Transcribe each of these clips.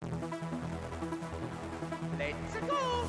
Let's go!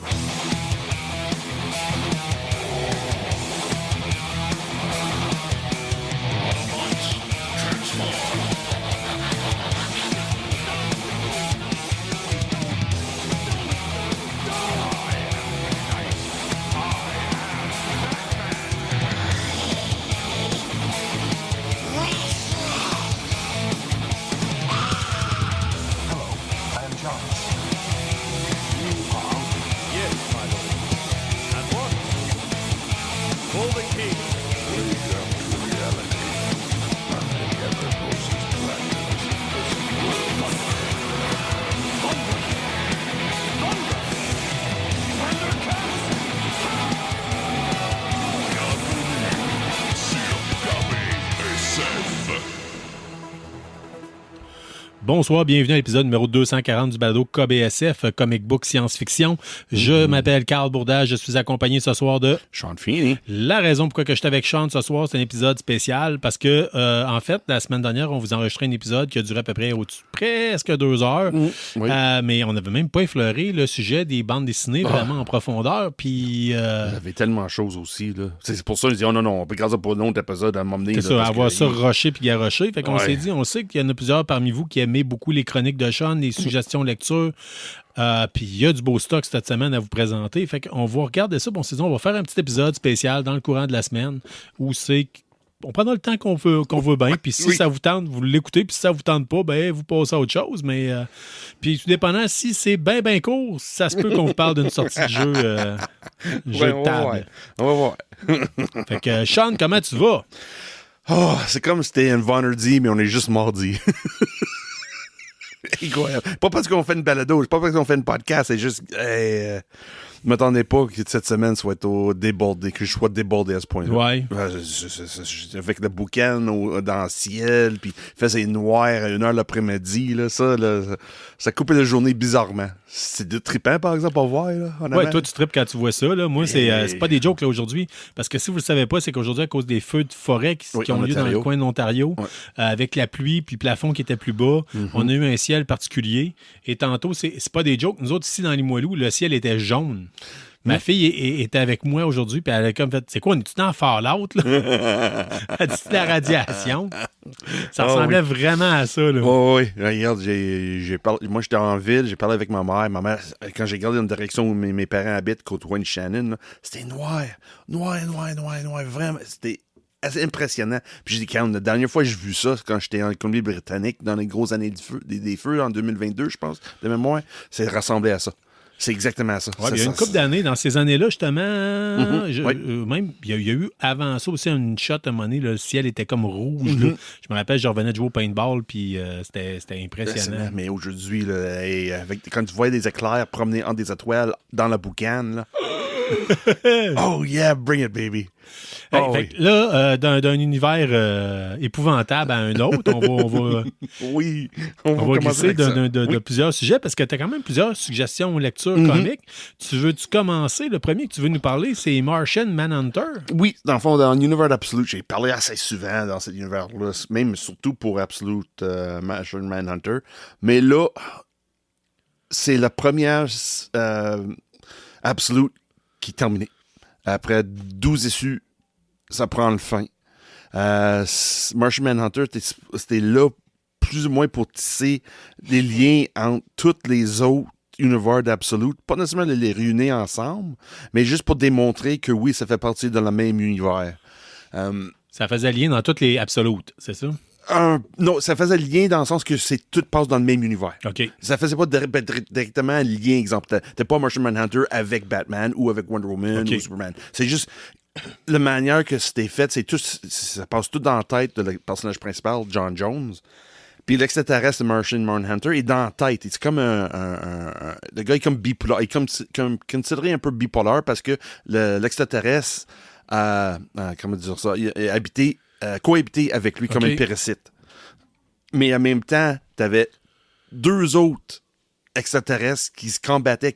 Bonsoir, bienvenue à l'épisode numéro 240 du balado KBSF, Comic Book Science-Fiction. Je m'appelle Carl Bourdage, je suis accompagné ce soir de Sean Feeney. La raison pourquoi je suis avec Sean ce soir, c'est un épisode spécial parce que, en fait, la semaine dernière, on vous enregistrait un épisode qui a duré à peu près presque 2 heures. Oui. Mais on n'avait même pas effleuré le sujet des bandes dessinées vraiment en profondeur. Puis, Il y avait tellement de choses aussi. Là. C'est pour ça que je dis, oh non, on peut garder ça pour un autre épisode à m'emmener. C'est ça, avoir ça rushé puis garoché. Fait qu'on s'est dit, on sait qu'il y en a plusieurs parmi vous qui aimez beaucoup les chroniques de Sean, les suggestions lecture. Puis il y a du beau stock cette semaine à vous présenter. Fait qu'on va regarder ça. Bon, on s'est dit, on va faire un petit épisode spécial dans le courant de la semaine où c'est... On prendra le temps qu'on veut bien. Puis si ça vous tente, vous l'écoutez. Puis si ça vous tente pas, ben vous passez à autre chose. Mais puis tout dépendant, si c'est bien court, ça se peut qu'on vous parle d'une sortie de jeu, jeu de table. On va voir. Fait que Sean, comment tu vas? Oh, c'est comme si c'était un vendredi, mais on est juste mardi. Incroyable. Pas parce qu'on fait une balado, pas parce qu'on fait une podcast, c'est juste... je m'attendais pas que cette semaine soit débordé, que je sois débordé à ce point-là. Ouais. Avec le boucan dans le ciel, puis il faisait noir à 1h l'après-midi, là, ça coupait la journée bizarrement. C'est trippant, par exemple, à voir. Là, ouais, toi, tu trippes quand tu vois ça. Là. Moi, c'est pas des jokes là, aujourd'hui. Parce que si vous le savez pas, c'est qu'aujourd'hui, à cause des feux de forêt qui ont lieu dans le coin de l'Ontario, avec la pluie puis le plafond qui était plus bas, on a eu un ciel particulier. Et tantôt, c'est pas des jokes. Nous autres, ici, dans Limoilou, le ciel était jaune. Ma fille était avec moi aujourd'hui, puis elle a comme fait, c'est quoi, on est-tu dans Fallout, là? Elle dit, c'est la radiation. Ça ressemblait vraiment à ça, là. Oui. Regarde, moi, j'étais en ville, j'ai parlé avec ma mère. Ma mère, quand j'ai regardé dans la direction où mes parents habitent, côte Wayne Shannon, là, c'était noir. Noir. Vraiment, c'était assez impressionnant. Puis j'ai dit, quand la dernière fois que j'ai vu ça, quand j'étais en Colombie-Britannique, dans les grosses années des feux, en 2022, je pense, de mémoire, ça ressemblait à ça. C'est exactement ça. Ouais, il y a une couple d'années, dans ces années-là, justement, même, il y a eu avant ça aussi une shot à un moment donné, le ciel était comme rouge. Là. Je me rappelle, je revenais de jouer au paintball, puis c'était impressionnant. Mais aujourd'hui, là, quand tu vois des éclairs promener entre des étoiles dans la boucane, là, oh yeah, bring it, baby. Fait que là, d'un univers épouvantable à un autre, on va glisser de plusieurs sujets parce que tu as quand même plusieurs suggestions lecture comiques. Tu veux-tu commencer? Le premier que tu veux nous parler, c'est Martian Manhunter. Oui, dans le fond, dans l'univers d'Absolute, j'ai parlé assez souvent dans cet univers-là, même surtout pour Absolute Martian Manhunter. Mais là, c'est la première Absolute qui est terminée. Après 12 issues, ça prend le fin. Martian Manhunter, c'était là plus ou moins pour tisser des liens entre tous les autres univers d'Absolute. Pas nécessairement les réunir ensemble, mais juste pour démontrer que oui, ça fait partie de le même univers. Ça faisait lien dans toutes les Absolutes, c'est ça? Non, ça faisait lien dans le sens que tout passe dans le même univers. OK. Ça faisait pas directement un lien, exemple. T'es pas Martian Manhunter avec Batman ou avec Wonder Woman ou Superman. C'est juste la manière que c'était fait, ça passe tout dans la tête de le personnage principal, John Jones. Puis l'extraterrestre de Martian Manhunter est dans la tête. C'est comme le gars est comme bipolaire. Il est comme considéré un peu bipolaire parce que l'extraterrestre comment dire ça, il a cohabité avec lui comme un parasite. Mais en même temps, t'avais 2 autres extraterrestres qui se combattaient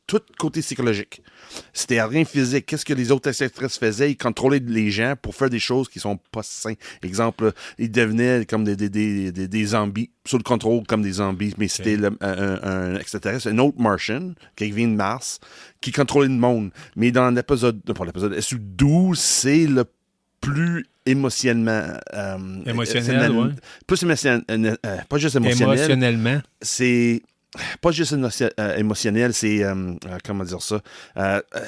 tout côté psychologique. C'était rien physique. Qu'est-ce que les autres extraterrestres faisaient? Ils contrôlaient les gens pour faire des choses qui sont pas sains. Exemple, ils devenaient comme des zombies, sous le contrôle comme des zombies, mais c'était un extraterrestre, un autre Martian, qui vient de Mars, qui contrôlait le monde. Mais dans l'épisode, pas l'épisode, SU12, c'est le plus émotionnellement... émotionnel, oui. Plus émotionnel, pas juste émotionnel. Émotionnellement. C'est... Pas juste émotionnel, c'est... comment dire ça?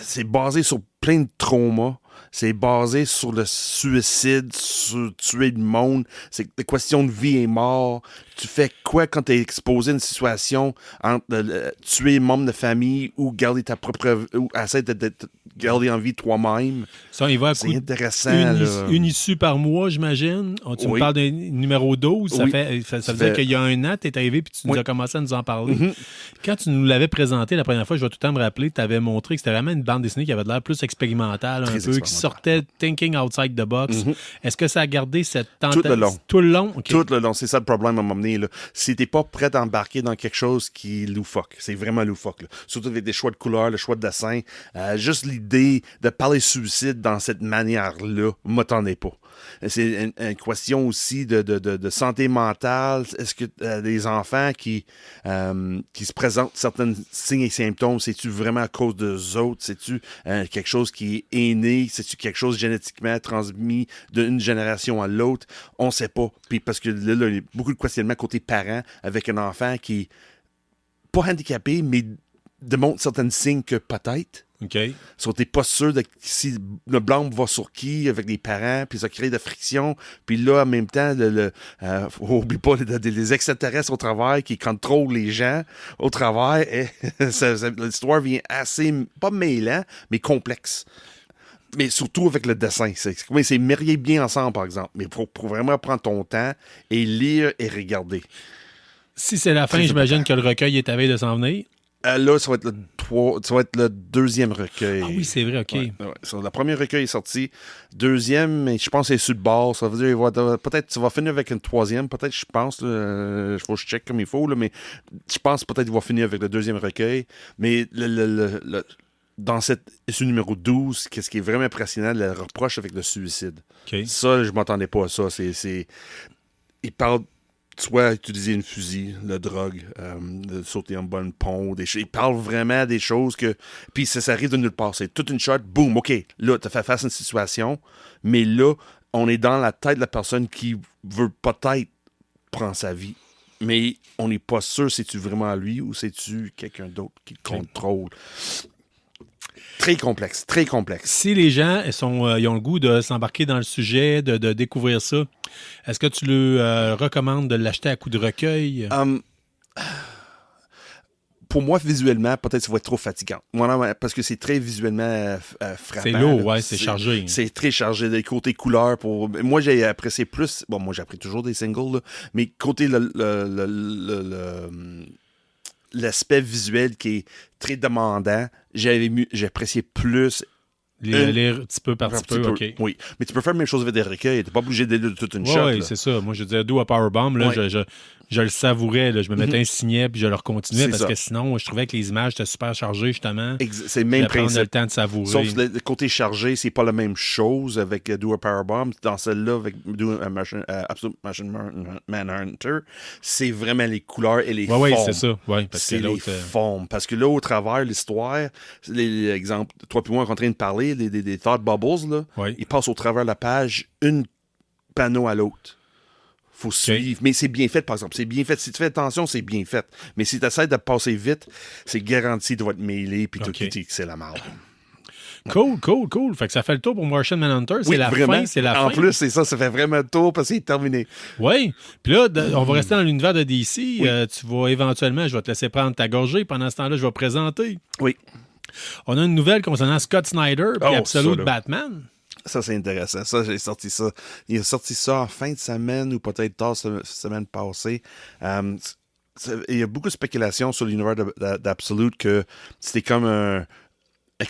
C'est basé sur plein de traumas. C'est basé sur le suicide, sur tuer le monde. C'est des questions de vie et mort. Tu fais quoi quand tu es exposé à une situation entre tuer un membre de famille ou garder ta propre... ou essayer de garder en vie toi-même? Ça, il va à C'est coup intéressant. une issue par mois, j'imagine. Tu me parles d'un numéro 12. Ça veut dire qu'il y a un an, tu es arrivé puis tu nous as commencé à nous en parler. Mm-hmm. Quand tu nous l'avais présenté la première fois, je vais tout le temps me rappeler, tu avais montré que c'était vraiment une bande dessinée qui avait de l'air plus expérimentale, un peu, qui sortait thinking outside the box. Mm-hmm. Est-ce que ça a gardé cette Tout le long. Tout le long? Okay. Tout le long. C'est ça le problème à m'emmener. Si t'es pas prêt à embarquer dans quelque chose qui est loufoque, c'est vraiment loufoque. Là. Surtout avec des choix de couleurs, le choix de dessin. Juste l'idée de parler suicide dans cette manière-là, m'attendez pas. C'est une question aussi de santé mentale. Est-ce que les enfants qui se présentent certains signes et symptômes, c'est-tu vraiment à cause d'eux autres? C'est-tu quelque chose qui est inné? C'est-tu quelque chose génétiquement transmis d'une génération à l'autre? On sait pas. Puis parce que là, il y a beaucoup de questionnements côté parents avec un enfant qui est pas handicapé, mais démontre certains signes que peut-être. OK. So, t'es pas sûr de si le blâme va sur qui avec les parents, puis ça crée de friction. Puis là, en même temps, oublie pas les extraterrestres au travail qui contrôlent les gens au travail. Et l'histoire vient assez, pas mêlant, mais complexe. Mais surtout avec le dessin. C'est marié bien ensemble, par exemple. Mais pour vraiment prendre ton temps et lire et regarder. Si c'est la fin, j'imagine que le recueil est à veille de s'en venir. Là, ça va être le deuxième recueil. Ah oui, c'est vrai, OK. Ouais. Le premier recueil est sorti. Deuxième, mais je pense que c'est sur le bord. Ça veut dire peut-être tu vas finir avec une troisième. Peut-être, je pense. Il faut que je check comme il faut. Là, mais je pense peut-être qu'il va finir avec le deuxième recueil. Mais dans cette issue numéro 12, qu'est-ce qui est vraiment impressionnant, le reproche avec le suicide. Okay. Ça, je m'attendais pas à ça. Il parle soit utiliser une fusil, la drogue, de sauter en bas d'un pont, il parle vraiment des choses que... Puis ça arrive de nulle part. C'est toute une shot, boum, OK, là, t'as fait face à une situation, mais là, on est dans la tête de la personne qui veut peut-être prendre sa vie. Mais on n'est pas sûr c'est-tu vraiment lui ou c'est-tu quelqu'un d'autre qui le contrôle. Très complexe, très complexe. Si les gens ils ont le goût de s'embarquer dans le sujet, de découvrir ça, est-ce que tu leur recommandes de l'acheter à coup de recueil? Pour moi, visuellement, peut-être que ça va être trop fatigant. Moi, parce que c'est très visuellement frappant. C'est lourd, ouais, c'est chargé. C'est très chargé, des côtés couleurs. Moi, j'ai apprécié plus... Bon, moi, j'ai appris toujours des singles, là, mais côté l'aspect visuel qui est très demandant, j'appréciais plus... Lire petit peu par petit peu, OK. Oui, mais tu peux faire la même chose avec des recueils. Tu n'es pas obligé de lire toute une shot. Oui, c'est ça. Moi, je disais Do a Powerbomb, là, je le savourais. Là. Je me mettais un signet puis je le continuais parce que sinon, je trouvais que les images étaient super chargées, justement. C'est le même principe. Prendre le temps de savourer. Sauf que le côté chargé, c'est pas la même chose avec Do a Powerbomb. Dans celle-là, avec Absolute Manhunter, c'est vraiment les couleurs et les formes. Oui, c'est ça. Ouais, parce c'est que les formes. Parce que là, au travers de l'histoire, exemple, toi et moi, on est en train de parler des thought bubbles, là, ils passent au travers de la page, une panneau à l'autre. Faut suivre. Mais c'est bien fait, par exemple. C'est bien fait. Si tu fais attention, c'est bien fait. Mais si tu essaies de passer vite, c'est garanti de être mêlé puis tout, c'est la merde. Cool. Fait que ça fait le tour pour Martian Manhunter. C'est la fin. En plus, c'est ça. Ça fait vraiment le tour parce que c'est terminé. Oui. Puis là, on va rester dans l'univers de DC. Tu vas éventuellement, je vais te laisser prendre ta gorgée. Pendant ce temps-là, je vais présenter. Oui. On a une nouvelle concernant Scott Snyder et Absolute Batman. Ça, c'est intéressant. Ça, j'ai sorti ça. Il a sorti ça en fin de semaine ou peut-être tard semaine passée. Il y a beaucoup de spéculations sur l'univers d'Absolute que c'était comme un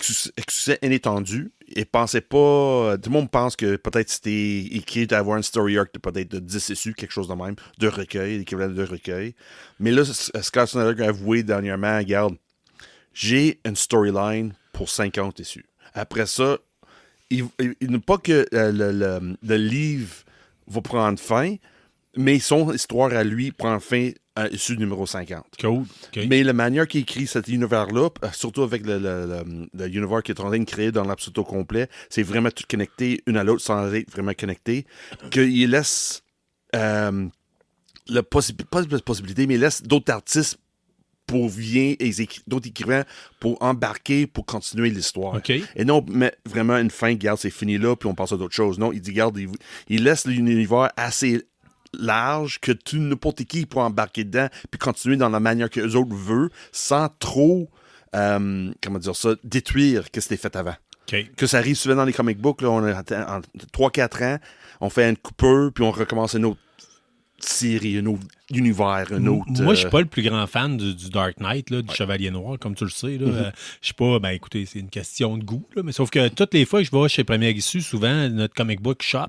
succès inétendu. Et pensait pas... Tout le monde pense que peut-être c'était écrit d'avoir une story arc de peut-être de 10 issues, quelque chose de même, de recueil, l'équivalent de recueil. Mais là, Scott Snyder a avoué dernièrement, regarde, j'ai une storyline pour 50 issues. Après ça, pas que le livre va prendre fin, mais son histoire à lui prend fin à issue numéro 50. Cool. Okay. Mais la manière qu'il écrit cet univers-là, surtout avec le univers qu'il est en train de créer dans l'absolu complet, c'est vraiment tout connecté une à l'autre sans être vraiment connecté, qu'il laisse pas la possibilité, mais il laisse d'autres artistes d'autres écrivains pour embarquer, pour continuer l'histoire. Okay. Et non, mais vraiment une fin, regarde, c'est fini là, puis on passe à d'autres choses. Non, il dit, regarde, il laisse l'univers assez large que n'importe qui peut embarquer dedans, puis continuer dans la manière que les autres veulent, sans trop, détruire ce qui s'était fait avant. Okay. Que ça arrive souvent dans les comic books, là, on a en 3-4 ans, on fait une coupure, puis on recommence une autre série, un autre univers, un autre... Moi, je suis pas le plus grand fan du Dark Knight, là, du Chevalier Noir, comme tu le sais. Là. Je suis pas... Ben, écoutez, c'est une question de goût, là, mais sauf que toutes les fois que je vais chez Première Issue, souvent, notre comic book shop,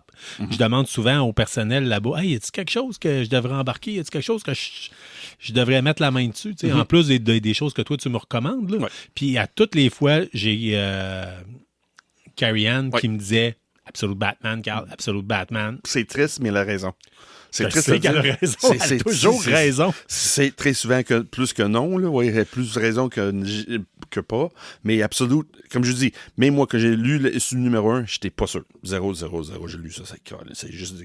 je demande souvent au personnel là-bas, « Hey, y a-t-il quelque chose que je devrais embarquer? Y a-t-il quelque chose que je devrais mettre la main dessus? » En plus des choses que toi, tu me recommandes. Là. Puis à toutes les fois, j'ai Carrie-Anne qui me disait « Absolute Batman, Carl, Absolute Batman. » C'est triste, mais elle a raison. C'est triste qu'elle a raison. Elle a toujours raison. C'est très souvent plus que non. Là. Oui, elle a plus raison que pas. Mais Absolute, comme je dis, même moi, quand j'ai lu le numéro 1, j'étais pas sûr. 0, j'ai lu ça. C'est juste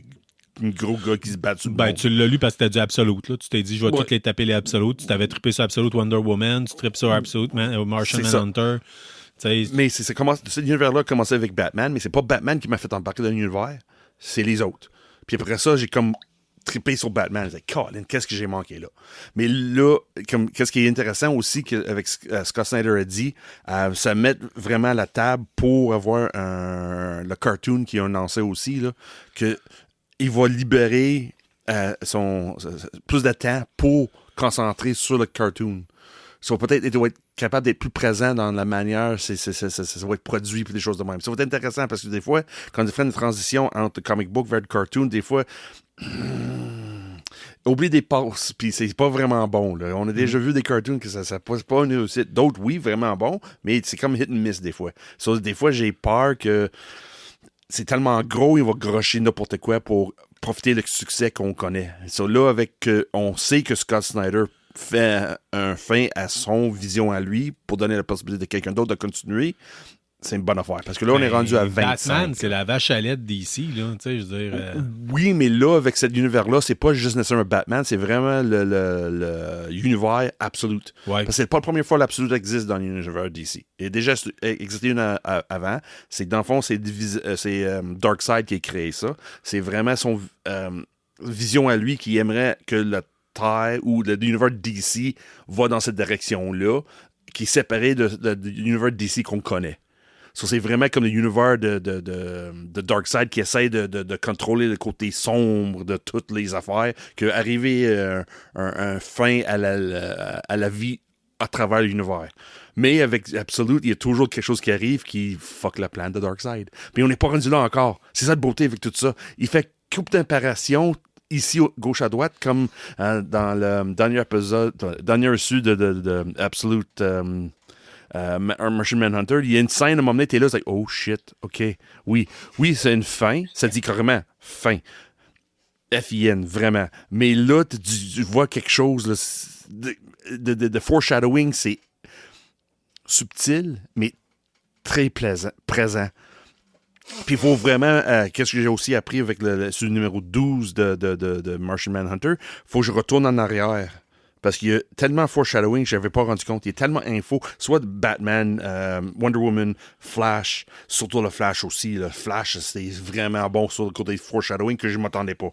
un gros gars qui se bat sur le monde. Tu l'as lu parce que t'as dit Absolute. Là. Tu t'es dit, je vais toutes les taper les Absolute. Tu t'avais trippé sur Absolute Wonder Woman, tu trippes sur Absolute Martian Manhunter. Mais cet univers-là a commencé avec Batman, mais c'est pas Batman qui m'a fait embarquer dans l'univers, c'est les autres. Puis après ça, j'ai comme trippé sur Batman. J'ai dit, Colin, qu'est-ce que j'ai manqué là? Mais là, qu'est-ce qui est intéressant aussi avec Scott Snyder a dit, ça met vraiment la table pour avoir le cartoon qui a annoncé aussi, là, que il va libérer plus de temps pour concentrer sur le cartoon. Ça va peut-être être capable d'être plus présent dans la manière, ça va être produit et des choses de même. Ça va être intéressant parce que des fois, quand on fait une transition entre le comic book vers le cartoon, des fois, oublie des passes, puis c'est pas vraiment bon. Là. On a déjà vu des cartoons que ça passe pas une réussite. D'autres, oui, vraiment bon, mais c'est comme hit and miss des fois. So, des fois, j'ai peur que c'est tellement gros, il va grocher n'importe quoi pour profiter du succès qu'on connaît. So, là, on sait que Scott Snyder fait un fin à son vision à lui pour donner la possibilité de quelqu'un d'autre de continuer, c'est une bonne affaire. Parce que là, on est rendu à 25. Batman, c'est la vache à lait d'ici, là. Tu sais, je veux dire... Oui, mais là, avec cet univers-là, c'est pas juste nécessairement Batman, c'est vraiment le univers absolute. Ouais. Parce que c'est pas la première fois l'absolute existe dans l'univers DC. Il a déjà existé une avant. C'est dans le fond, c'est Darkseid qui a créé ça. C'est vraiment son vision à lui qui aimerait que le Terre ou l'univers DC va dans cette direction-là, qui est séparé de l'univers DC qu'on connaît. So, c'est vraiment comme l'univers de Darkseid qui essaie de contrôler le côté sombre de toutes les affaires, qu'arriver un fin à la vie à travers l'univers. Mais avec Absolute, il y a toujours quelque chose qui arrive qui fuck le plan de Darkseid. Mais on n'est pas rendu là encore. C'est ça de beauté avec tout ça. Il fait coupe d'imparations ici, gauche à droite, comme dans le dernier épisode, dernier reçu de Absolute Martian Manhunter, il y a une scène, à un moment donné, t'es là, c'est like, oh shit, ok, oui, c'est une fin, ça dit carrément, fin, F-I-N, vraiment, mais là, tu vois quelque chose, là, de foreshadowing, c'est subtil, mais très présent. Puis il faut vraiment, qu'est-ce que j'ai aussi appris avec le numéro 12 de Martian Manhunter, il faut que je retourne en arrière. Parce qu'il y a tellement foreshadowing que je n'avais pas rendu compte. Il y a tellement d'infos, soit de Batman, Wonder Woman, Flash, surtout le Flash aussi. Le Flash, c'est vraiment bon sur le côté foreshadowing que je ne m'attendais pas.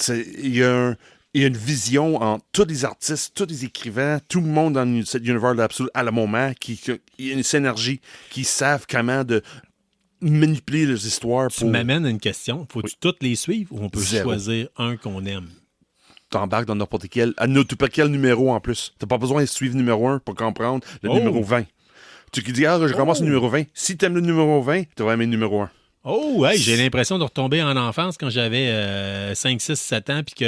Il y a une vision en tous les artistes, tous les écrivains, tout le monde dans cet univers d'Absolu à le moment, il y a une synergie, qui savent comment de manipuler les histoires. Tu m'amènes à une question. Faut-tu toutes les suivre ou on peut Zéro. choisir un qu'on aime? T'embarques dans n'importe quel numéro en plus. T'as pas besoin de suivre numéro 1 pour comprendre le numéro 20. Tu dis, je commence le numéro 20. Si t'aimes le numéro 20, tu vas aimer le numéro 1. Oh, hey, j'ai l'impression de retomber en enfance quand j'avais 5, 6, 7 ans, puis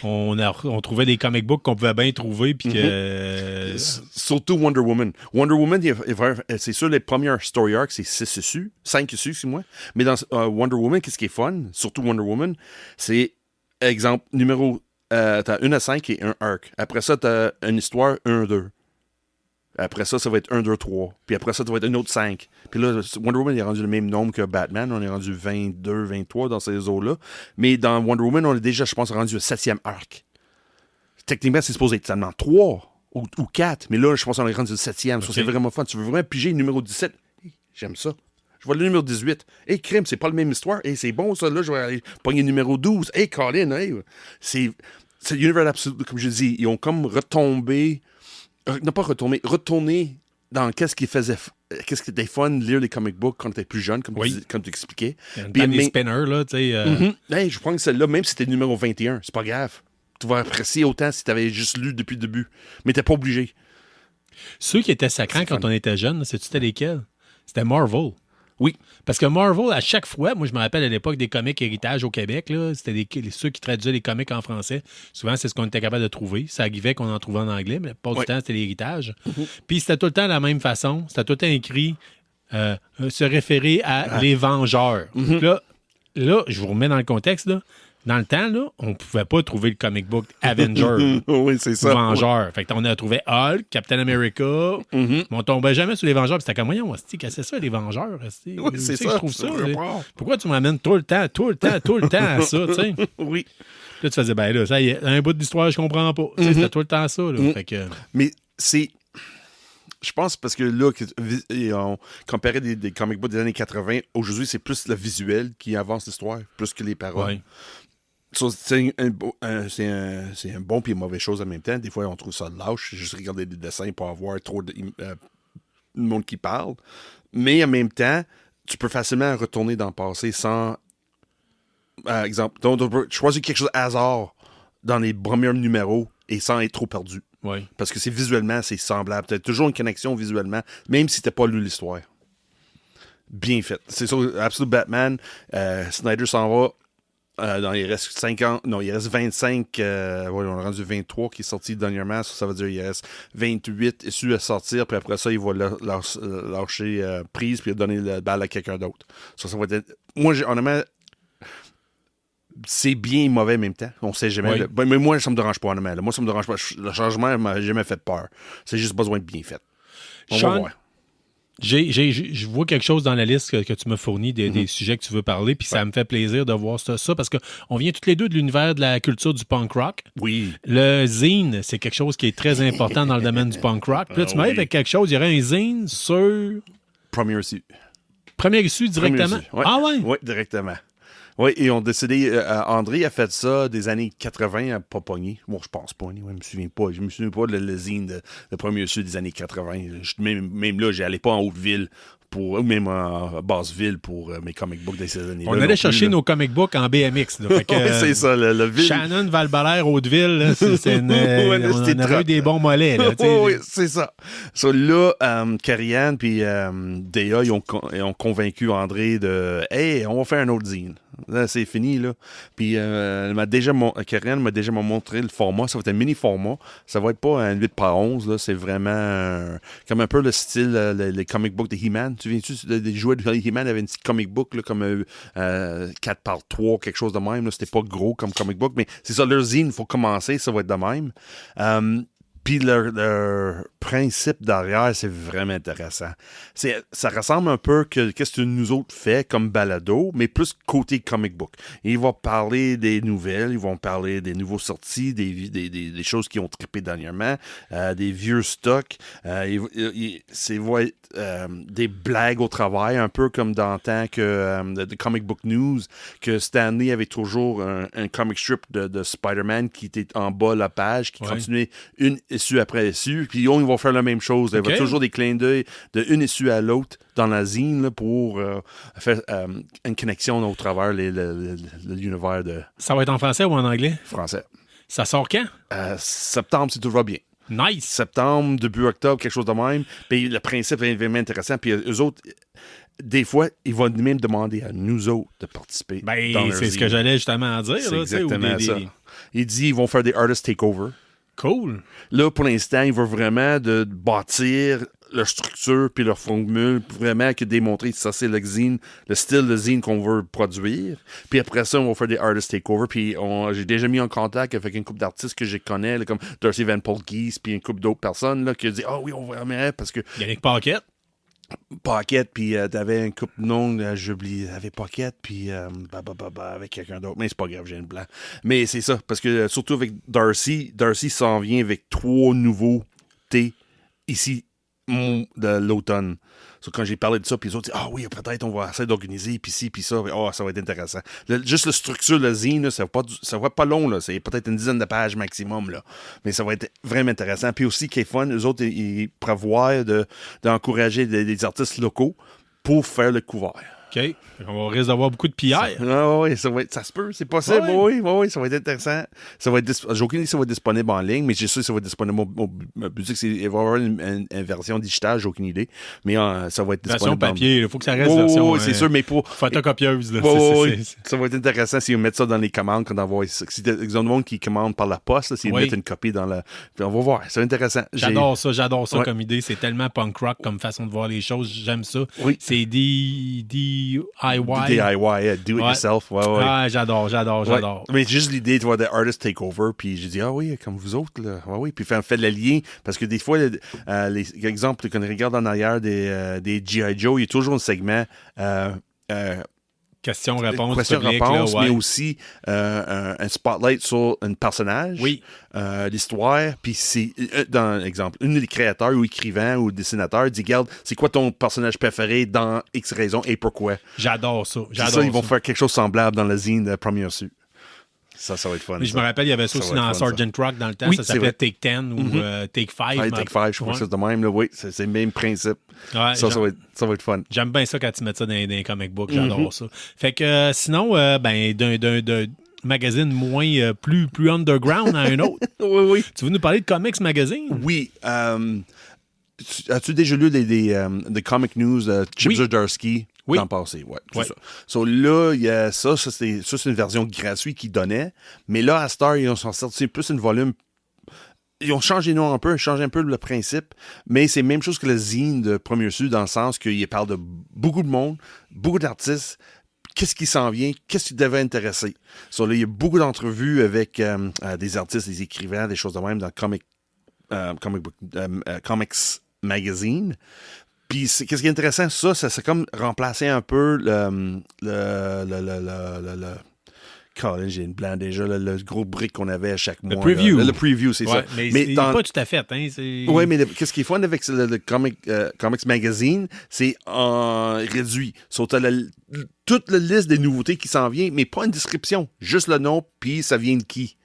on trouvait des comic books qu'on pouvait bien trouver, puis que... Surtout Wonder Woman. Wonder Woman, c'est sûr, les premières story arcs, c'est 6 issues, 5 issues, excuse-moi. Mais dans Wonder Woman, qu'est-ce qui est fun, surtout Wonder Woman, c'est, exemple, t'as 1 à 5 et un arc. Après ça, t'as une histoire, 1 à 2. Après ça, ça va être 1, 2, 3. Puis après ça, ça va être un autre 5. Puis là, Wonder Woman est rendu le même nombre que Batman. On est rendu 22, 23 dans ces eaux-là. Mais dans Wonder Woman, on est déjà, je pense, rendu au 7e arc. Techniquement, c'est supposé être seulement 3 ou 4. Mais là, je pense qu'on est rendu au 7e. Okay. Ça, c'est vraiment fun. Tu veux vraiment piger le numéro 17? J'aime ça. Je vois le numéro 18. Hey, crime, c'est pas la même histoire. Hey, c'est bon, ça. Là, je vais aller pogner le numéro 12. Hey, Colin, hey. C'est l'univers absolu, comme je dis. Ils ont comme retombé... Non, pas retourner dans qu'est-ce qui était fun de lire les comic books quand t'étais plus jeune, comme tu expliquais. Puis des spinners, là, tu sais. Hey, je pense que celle-là, même si c'était le numéro 21, c'est pas grave. Tu vas apprécier autant si t'avais juste lu depuis le début. Mais t'es pas obligé. Ceux qui étaient sacrants quand on était jeunes, sais-tu lesquels? C'était Marvel. Oui. Parce que Marvel, à chaque fois, moi, je me rappelle à l'époque des comics héritage au Québec, là, c'était ceux qui traduisaient les comics en français. Souvent, c'est ce qu'on était capable de trouver. Ça arrivait qu'on en trouvait en anglais, mais pas du temps, c'était l'héritage. Puis c'était tout le temps de la même façon. C'était tout le temps écrit se référer à les Vengeurs. Là, je vous remets dans le contexte, là. Dans le temps, là, on pouvait pas trouver le comic book Avenger. Oui, c'est ça. Vengeurs. Fait qu'on a trouvé Hulk, Captain America. Mais on tombait jamais sur les Vengeurs. Puis c'était comme, voyons, qu'est-ce que c'est ça, les Vengeurs? Oui, c'est ça. Je trouve ça. Pourquoi tu m'amènes tout le temps à ça, tu sais? Oui. Là, tu faisais, ben là, ça y est, un bout d'histoire, je comprends pas. C'était tout le temps ça, là. Fait que... Mais c'est... Je pense parce que là, on comparait des comic books des années 80, aujourd'hui, c'est plus le visuel qui avance l'histoire, plus que les paroles. Ouais. C'est un bon et une mauvaise chose en même temps. Des fois, on trouve ça lâche, juste regarder des dessins pour avoir trop de monde qui parle. Mais en même temps, tu peux facilement retourner dans le passé sans... Par exemple, tu peux choisir quelque chose hasard dans les premiers numéros et sans être trop perdu. Oui. Parce que visuellement, c'est semblable. Tu as toujours une connexion visuellement, même si tu n'as pas lu l'histoire. Bien fait. C'est ça, Absolute Batman. Snyder s'en va. Il reste 50. Non, il reste 25. On a rendu 23 qui est sorti dernièrement. Ça veut dire qu'il reste 28 issus à sortir. Puis après ça, il va lâcher prise puis donner la balle à quelqu'un d'autre. Ça va être. Moi, honnêtement, c'est bien et mauvais en même temps. On sait jamais. Oui. Mais moi, ça me dérange pas, honnêtement. Moi, ça me dérange pas. Le changement m'a jamais fait peur. C'est juste besoin de bien fait. On va voir. Je vois quelque chose dans la liste que tu m'as fourni des sujets que tu veux parler, puis ça me fait plaisir de voir ça parce qu'on vient toutes les deux de l'univers de la culture du punk rock. Oui. Le zine, c'est quelque chose qui est très important dans le domaine du punk rock. Puis là, tu m'arrives avec quelque chose, il y aurait un zine sur... Première issue. Première issue directement? Ouais. Ah ouais? Oui, directement. Oui, et on décidé, André a fait ça des années 80 à pas pogner. Bon, je pense pas, je me souviens pas. Je me souviens pas de le zine de premier issue des années 80. Même là, j'allais pas en Haute-Ville ou même en Basse-Ville pour mes comic books de ces années-là. On allait chercher nos comic books en BMX. Là, fait que, oui, c'est ça, le ville. Shannon, Val-Belair, Haute-Ville, on a eu des bons mollets. Là, oui, c'est ça. So, là, Karianne puis Dea, ils ont convaincu André de « Hey, on va faire un autre zine. » Là, c'est fini, là. Puis, Karianne m'a déjà montré le format. Ça va être un mini-format. Ça va être pas un 8x11, là. C'est vraiment comme un peu le style, les comic books de He-Man. Tu viens-tu des jouets de He-Man? Il y avait une petite comic book, là, comme 4x3, quelque chose de même. Là. C'était pas gros comme comic book, mais c'est ça, leur zine, il faut commencer. Ça va être de même. Puis leur principe derrière, c'est vraiment intéressant. Ça ressemble un peu à ce que nous autres fait comme balado, mais plus côté comic book. Ils vont parler des nouvelles, ils vont parler des nouveaux sorties, des choses qui ont trippé dernièrement, des vieux stocks. C'est va être des blagues au travail, un peu comme dans le temps que de Comic Book News, que Stanley avait toujours un comic strip de Spider-Man qui était en bas de la page, qui continuait une issue après issue, puis ils vont faire la même chose. Il y a toujours des clins d'œil d'une issue à l'autre dans la zine là, pour faire une connexion au travers l'univers de... Ça va être en français ou en anglais? Français. Ça sort quand? Septembre, si tout va bien. Nice! Septembre, début octobre, quelque chose de même. Puis le principe est vraiment intéressant. Puis eux autres, des fois, ils vont même demander à nous autres de participer. Ben, c'est ce que j'allais justement dire. C'est là, exactement ça. Il dit qu'ils vont faire des artist takeover. Cool. Là, pour l'instant, ils veulent vraiment de bâtir leur structure puis leur formule pour vraiment que démontrer que ça, c'est le zine, le style de zine qu'on veut produire. Puis après ça, on va faire des artist takeover. Puis j'ai déjà mis en contact avec une couple d'artistes que je connais, là, comme Darcy Van Polkis puis une couple d'autres personnes là, qui ont dit « Ah oui, on va vraiment... » parce que... Yannick Paquette. Pocket, puis t'avais un couple de noms, j'oublie, t'avais Pocket, puis avec quelqu'un d'autre. Mais c'est pas grave, j'ai une blanc. Mais c'est ça, parce que surtout avec Darcy s'en vient avec 3 nouveautés ici de l'automne. So, quand j'ai parlé de ça, puis les autres disent « Ah oui, peut-être on va essayer d'organiser, puis ci, puis ça. Ça va être intéressant. » Juste la structure, le zine, là, ça va pas long. Là. C'est peut-être une dizaine de pages maximum. Là. Mais ça va être vraiment intéressant. Puis aussi, qui est fun, eux autres, ils prévoient d'encourager des artistes locaux pour faire le couvert. OK. On risque d'avoir beaucoup de pierres. Oui, ça se peut, c'est possible. Oui, ça va être intéressant. J'ai aucune idée si ça va être disponible en ligne, mais j'ai sûr que ça va être disponible au boutique. Il va y avoir une version digitale, j'ai aucune idée. Mais ça va être disponible. Version papier, il faut que ça reste version. Oui, c'est sûr, mais pour. Photocopieuse. Là, ça va être intéressant s'ils mettent ça dans les commandes. Quand on voit, si ils ont du monde qui commande par la poste, s'ils mettent une copie dans la. Puis on va voir, c'est intéressant. J'adore ça comme idée. C'est tellement punk rock comme façon de voir les choses. J'aime ça. Oui. C'est DIY. DIY, do it yourself. Ouais. Ah, j'adore. Mais juste l'idée de voir des artists takeover, puis j'ai dit, ah oui, comme vous autres, là. Oui. Puis fait le lien, parce que des fois, les exemples, quand on regarde en arrière des G.I. Joe, il y a toujours un segment. Question-réponse, mais aussi un spotlight sur un personnage, l'histoire, puis c'est, dans exemple, un des créateurs ou écrivains ou dessinateurs dit, regarde, c'est quoi ton personnage préféré dans X raison et pourquoi? J'adore ça. Ils vont faire quelque chose de semblable dans le zine de Premier Su. Ça va être fun. Mais je me rappelle, il y avait ça aussi dans Sgt. Rock dans le temps. Ça s'appelait Take 10 ou Take 5. Take 5, je crois que c'est de même. Là. Oui, c'est le même principe. Ouais, ça va être fun. J'aime bien ça quand tu mets ça dans les comic books. J'adore ça. Fait que sinon, d'un magazine plus underground à un autre. Oui. Tu veux nous parler de Comics Magazine? Oui. As-tu déjà lu des comic news de Chip Zdarsky? Oui. L'an passé, c'est ça. So, là, il y a ça c'est une version gratuite qu'ils donnaient. Mais là, à Star, ils ont sorti plus une volume. Ils ont changé un peu le principe, mais c'est la même chose que le zine de Premier Sud, dans le sens qu'il parle de beaucoup de monde, beaucoup d'artistes, qu'est-ce qui s'en vient, qu'est-ce qui devait intéresser. So, là, il y a beaucoup d'entrevues avec des artistes, des écrivains, des choses de même dans Comics Magazine. Puis, qu'est-ce qui est intéressant, ça c'est comme remplacer un peu j'ai une blanc déjà, le gros brick qu'on avait à chaque mois. Le preview, c'est ça. Mais c'est pas tout à fait. Hein, oui, mais qu'est-ce qui est fun avec le Comics Magazine, c'est en réduit. T'as toute la liste des nouveautés qui s'en vient, mais pas une description. Juste le nom, puis ça vient de qui.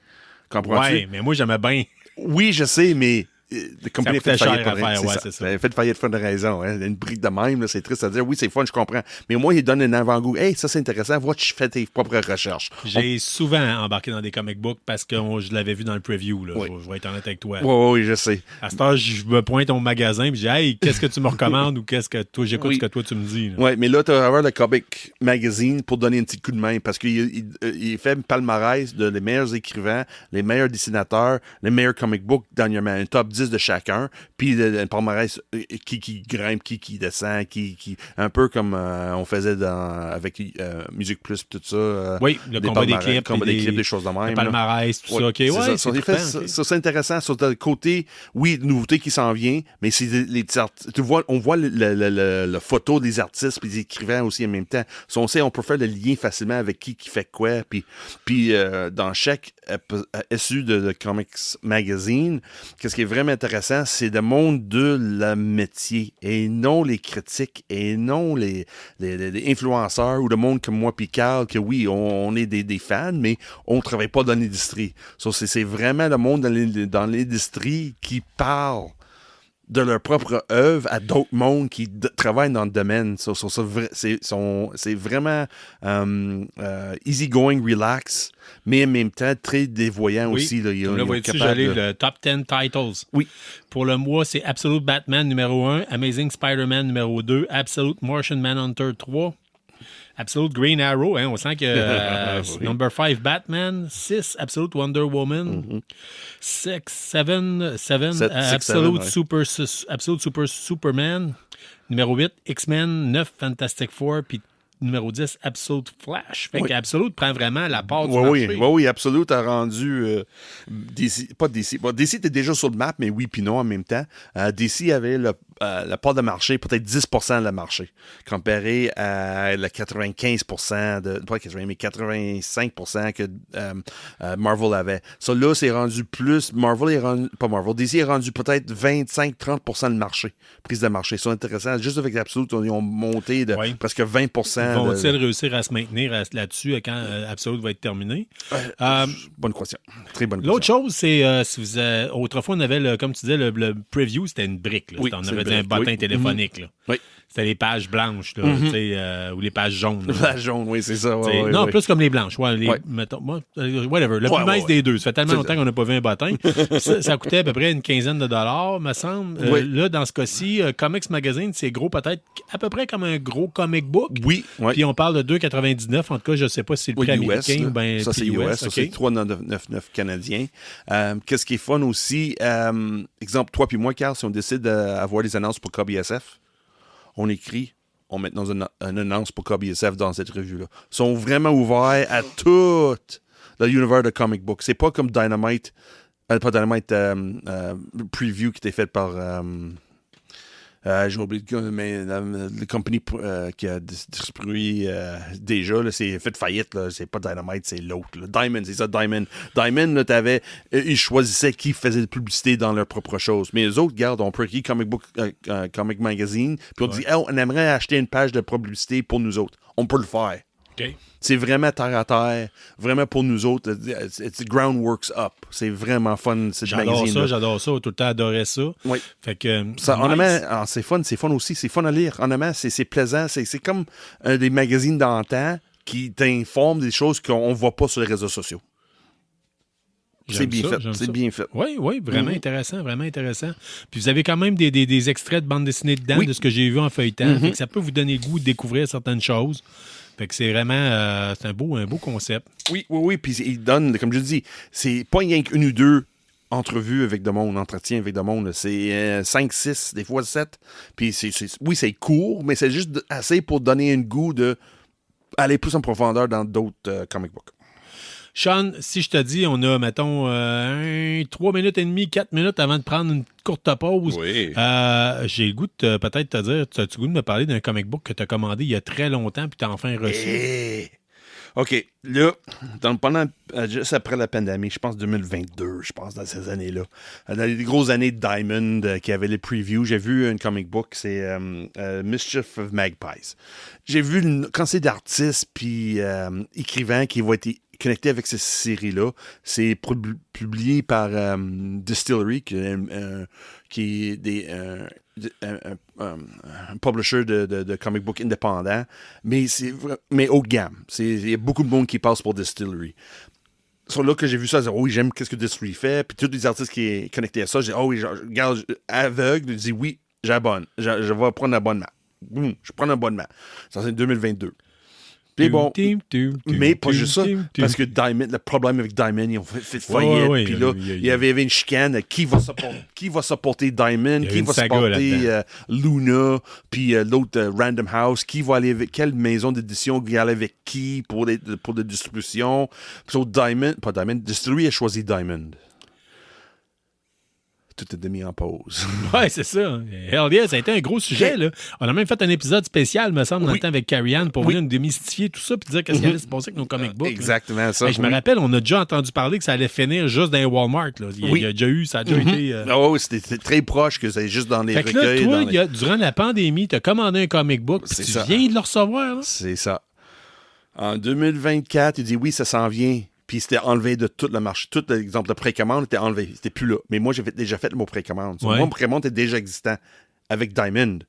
Comprends-tu? Oui, mais moi, j'aimais bien. Oui, je sais, mais... Ça coûtait cher à faire, c'est ça. Fait faillite fun de raison. Hein. Une brique de même, là, c'est triste à dire. Oui, c'est fun, je comprends. Mais moi, il donne un avant-goût. Hey, ça, c'est intéressant. Vois, tu fais tes propres recherches. J'ai souvent embarqué dans des comic books parce que je l'avais vu dans le preview. Là. Oui. Je vais être honnête avec toi. Oui, je sais. À ce temps, je me pointe au magasin et je dis, hey, qu'est-ce que tu me recommandes ou qu'est-ce que toi, j'écoute ce que toi, tu me dis. Oui, mais là, tu vas avoir le Comic Magazine pour donner un petit coup de main parce qu'il fait un palmarès de les meilleurs écrivains, les meilleurs dessinateurs, les meilleurs comic books dernièrement, un top 10 de chacun. Puis un palmarès qui grimpe, qui descend, qui un peu comme on faisait avec Musique Plus tout ça. Oui, le combat des clips, des choses de même. Le palmarès, tout ça. OK, ouais, c'est intéressant. Sur le côté, oui, nouveauté qui s'en vient, mais c'est on voit la photo des artistes puis des écrivains aussi en même temps. On peut faire le lien facilement avec qui fait quoi. Puis dans chaque issue de Comics Magazine, qu'est-ce qui est vraiment intéressant, c'est le monde de la métier et non les critiques et non les influenceurs ou le monde comme moi puis Carl, que oui, on est des fans, mais on ne travaille pas dans l'industrie. So, c'est vraiment le monde dans l'industrie qui parle de leur propre œuvre à d'autres mondes qui travaillent dans le domaine. C'est vraiment easy going, relax, mais en même temps très dévoyant aussi. Là, là voyez-tu, j'allais le top 10 titles. Oui. Pour le mois, c'est Absolute Batman numéro 1, Amazing Spider-Man numéro 2, Absolute Martian Manhunter 3, Absolute Green Arrow, hein, on sent que number 5 Batman, 6 Absolute Wonder Woman, 7 Absolute Super Superman, numéro 8 X-Men, 9 Fantastic Four, puis numéro 10 Absolute Flash. Fait que Absolute prend vraiment la part du marché. Oui, Absolute a rendu DC, pas DC. Bon, DC était déjà sur le map, mais oui puis non en même temps. DC avait la part de marché, peut-être 10% de la marché, comparé à le 95%, pas 80, mais 85% que Marvel avait. Ça, là, c'est rendu plus. DC est rendu peut-être 25-30% de marché, prise de marché. C'est intéressant. Juste avec Absolute, ils ont monté de presque 20%. Vont-ils réussir à se maintenir là-dessus quand Absolute va être terminé? Bonne question. Très bonne question. L'autre chose, c'est si vous autrefois, on avait, comme tu disais, le preview, c'était une brique. Là. On avait un bottin téléphonique. Là. Oui. C'était les pages blanches, là, ou les pages jaunes. Les pages jaunes, oui, c'est ça. Plus comme les blanches. Mettons, whatever. Le plus mince des deux. Ça fait tellement longtemps qu'on n'a pas vu un bottin. ça coûtait à peu près une quinzaine de dollars, me semble. Là, dans ce cas-ci, Comics Magazine, c'est gros, peut-être à peu près comme un gros comic book. Oui. Puis on parle de 2,99. En tout cas, je ne sais pas si c'est le prix américain ou bien ça, c'est US. Ça, c'est 3,99 canadiens. Qu'est-ce qui est fun aussi, exemple, toi puis moi, Carl, si on décide d'avoir des annonces pour KBSF, on écrit, on met dans une annonce pour KBSF dans cette revue-là. Ils sont vraiment ouverts à tout l'univers de comic book. C'est pas comme Dynamite, pas Dynamite Preview qui était fait par... j'ai oublié mais la compagnie qui a distribué déjà, là, c'est fait faillite. Là, c'est pas Dynamite, c'est l'autre. Là. Diamond, c'est ça, Diamond. Diamond, là, ils choisissaient qui faisait de publicité dans leur propre chose. Mais les autres, regarde, on peut écrire Comic Magazine, puis on dit, on aimerait acheter une page de publicité pour nous autres. On peut le faire. Okay. C'est vraiment terre à terre, vraiment pour nous autres. It's groundworks up. C'est vraiment fun, cette magazine. J'adore ça. Tout le temps adoré ça. Oui. Fait que, ça, honnêtement, c'est fun aussi. C'est fun à lire. Honnêtement, c'est plaisant. C'est comme des magazines d'antan qui t'informent des choses qu'on ne voit pas sur les réseaux sociaux. C'est bien fait. C'est bien fait. Oui, vraiment intéressant, vraiment intéressant. Puis vous avez quand même des extraits de bande dessinée dedans, de ce que j'ai vu en feuilletant. Fait que ça peut vous donner le goût de découvrir certaines choses. Fait que c'est vraiment c'est un beau concept. Oui. Puis il donne, comme je dis, c'est pas rien qu'une ou deux entrevues avec de monde, entretiens avec de monde. C'est 5, 6, des fois 7. Puis c'est court, mais c'est juste assez pour donner un goût de aller plus en profondeur dans d'autres comic books. Sean, si je te dis, on a, mettons, 3 minutes et demie, 4 minutes avant de prendre une courte pause, j'ai le goût de peut-être te dire, as-tu le goût de me parler d'un comic book que tu as commandé il y a très longtemps puis tu as enfin reçu? OK, là, juste après la pandémie, je pense 2022, dans ces années-là, dans les grosses années de Diamond qui avaient les previews, j'ai vu un comic book, c'est Mischief of Magpies. J'ai vu une quantité d'artistes puis écrivains qui vont être connecté avec cette série-là. C'est publié par Distillery, qui est un publisher de comic book indépendant, mais haut de gamme. Il y a beaucoup de monde qui passe pour Distillery. C'est là que j'ai vu ça, j'ai dit, oui, j'aime qu'est-ce que Distillery fait, puis tous les artistes qui sont connectés à ça, j'ai dit, oui, je regarde aveugle, je dis, oui, j'abonne, je vais prendre un abonnement. Je prends un abonnement. Ça, c'est 2022. Puis bon, mais pas juste ça, parce que Diamond, le problème avec Diamond, ils ont fait faillite, puis là, il y avait une chicane, qui va supporter Diamond, qui va supporter Luna, puis l'autre Random House, qui va aller avec quelle maison d'édition qui va aller avec qui pour la distribution. So Distillery a choisi Diamond. Tout est mis en pause. Ouais, c'est ça. Hell yeah, ça a été un gros sujet. Là. On a même fait un épisode spécial, me semble, dans le temps avec Carrie-Anne pour venir nous démystifier tout ça puis dire qu'est-ce qui allait se passer avec nos comic books. Exactement ça. Je me rappelle, on a déjà entendu parler que ça allait finir juste dans les Walmart. Là. Il y a déjà eu, ça a déjà été... oui, c'était très proche que c'est juste dans les recueils. Là, toi, durant la pandémie, tu as commandé un comic book puis tu viens de le recevoir. Là. C'est ça. En 2024, il dit oui, ça s'en vient. puis c'était enlevé de tout le marché. Tout l'exemple de précommande était enlevé. C'était plus là. Mais moi, j'avais déjà fait le mot précommande. Ouais. Mon précommande était déjà existant avec Diamond.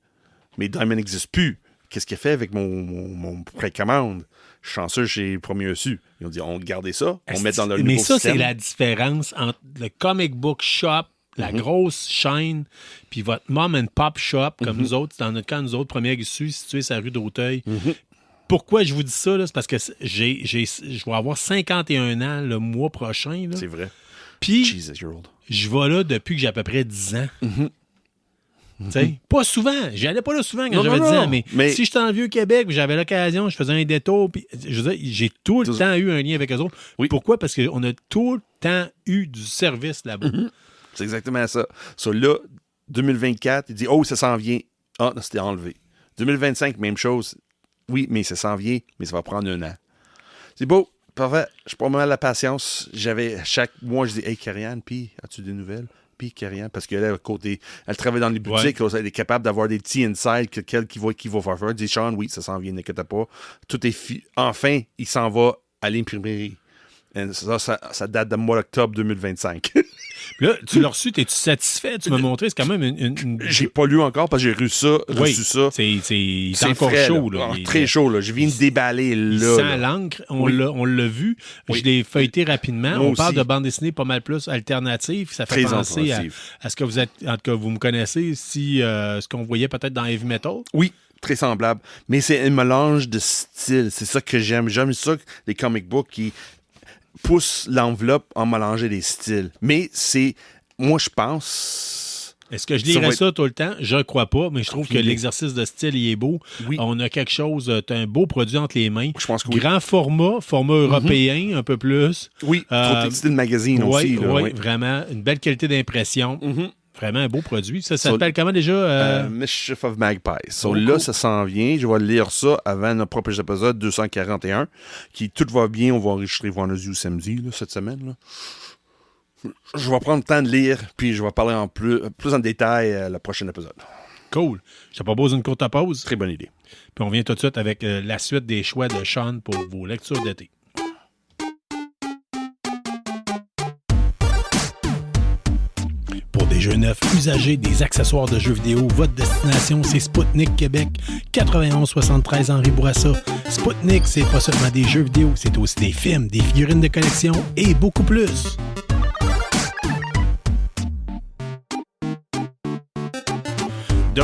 Mais Diamond n'existe plus. Qu'est-ce qu'il a fait avec mon précommande? Je suis chanceux, j'ai premier reçu. Ils ont dit, on garde ça, on met dans le nouveau Mais ça, système. c'est la différence entre le comic book shop, la grosse chaîne, puis votre mom and pop shop, comme nous autres, dans notre cas, nous autres, première issue, située sur la rue d'Auteuil. Pourquoi je vous dis ça? Là? C'est parce que je vais avoir 51 ans le mois prochain. Là. C'est vrai. Puis, Jesus, you're old. je vais là depuis que j'ai à peu près 10 ans. T'sais, pas souvent. J'allais pas là souvent quand j'avais 10 ans, mais si j'étais dans le Vieux-Québec, j'avais l'occasion, je faisais un détour, puis je veux dire, j'ai tout le temps eu un lien avec eux autres. Oui. Pourquoi? Parce qu'on a tout le temps eu du service là-bas. C'est exactement ça. So, là, 2024, il dit, oh, ça s'en vient. Ah, non, c'était enlevé. 2025, même chose. Oui, mais ça s'en vient, mais ça va prendre 1 an. C'est beau. Parfait. Je prends mal la patience. Chaque mois, je dis, hey, Karianne, puis, as-tu des nouvelles? Puis Karianne, parce qu'elle, à côté, elle travaille dans les boutiques, elle est capable d'avoir des petits insights qui va faire. Elle dit, Sean, oui, ça s'en vient, n'inquiète pas. Tout est enfin, il s'en va à l'imprimerie. Ça date de mois d'octobre 2025. Puis là, tu l'as reçu, es-tu satisfait? Tu m'as montré, c'est quand même une... J'ai pas lu encore parce que j'ai reçu ça. C'est encore frais, chaud. Là. Là. Très chaud. Là. Je viens de déballer là. Sans l'encre, on l'a vu. Oui. Je l'ai feuilleté rapidement. Moi on parle aussi. de bande dessinée pas mal plus alternative. Ça fait Très penser alternative. à ce que vous êtes, en tout cas, vous me connaissez, ce qu'on voyait peut-être dans Heavy Metal. Oui, très semblable. Mais c'est un mélange de styles. C'est ça que j'aime. J'aime ça, les comic books qui poussent l'enveloppe en mélanger des styles. Mais c'est... Moi, je pense... Est-ce que je lirais ça tout le temps? Je ne crois pas, mais je trouve que l'exercice de style, il est beau. Oui. On a quelque chose, tu as un beau produit entre les mains. Je pense que oui. Grand format européen, un peu plus. Oui, style magazine aussi. Là, oui, vraiment. Une belle qualité d'impression. Vraiment un beau produit. Ça s'appelle comment déjà? Mischief of Magpies. So, là, ça s'en vient. Je vais lire ça avant notre propre épisode 241, qui tout va bien. On va enregistrer vendredi ou samedi là, cette semaine. Là. Je vais prendre le temps de lire, puis je vais parler plus en détail le prochain épisode. Cool. Je te propose une courte pause. Très bonne idée. Puis on vient tout de suite avec la suite des choix de Sean pour vos lectures d'été. Pour des jeux neufs, usagés, des accessoires de jeux vidéo, votre destination, c'est Spoutnik Québec, 9173 Henri Bourassa. Spoutnik, c'est pas seulement des jeux vidéo, c'est aussi des films, des figurines de collection et beaucoup plus. De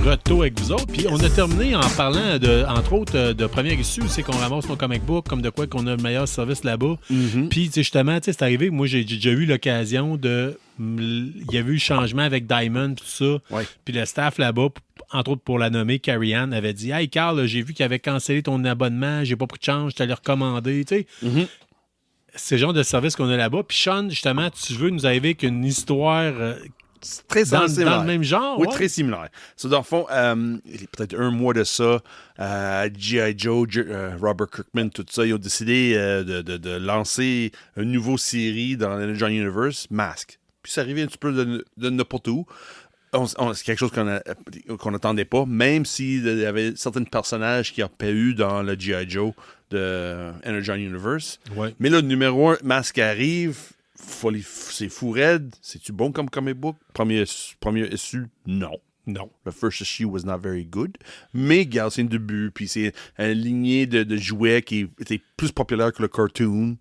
retour avec vous autres. Puis on a terminé en parlant, entre autres, de première issue, c'est qu'on ramasse nos comic books, comme de quoi qu'on a le meilleur service là-bas. Puis, justement, c'est arrivé, moi, j'ai déjà eu l'occasion de... Il y a eu le changement avec Diamond, tout ça. Ouais. Puis le staff là-bas, entre autres pour la nommer, Carrie-Anne, avait dit « Hey, Carl, j'ai vu qu'il avait cancellé ton abonnement, j'ai pas pris de change, je t'allais recommander. » Tu sais, c'est le genre de service qu'on a là-bas. Puis Sean, justement, tu veux nous arriver avec une histoire... Très dans similaire. le même genre? Oui, ouais? très similaire. So, dans le fond, il y a peut-être un mois de ça, G.I. Joe, Robert Kirkman, tout ça, ils ont décidé de lancer une nouvelle série dans l'Energy Universe, Mask. Puis ça arrivait un petit peu de n'importe où. C'est quelque chose qu'on n'attendait pas, même s'il y avait certains personnages qui n'ont pas eu dans le G.I. Joe de Energy Universe. Ouais. Mais là, le numéro 1, Mask arrive... C'est fou raide. C'est-tu bon comme comic book? Premier issue, non. Non. The first issue was not very good. Mais, regarde, c'est un début. Puis c'est une lignée de jouets qui était plus populaire que le cartoon.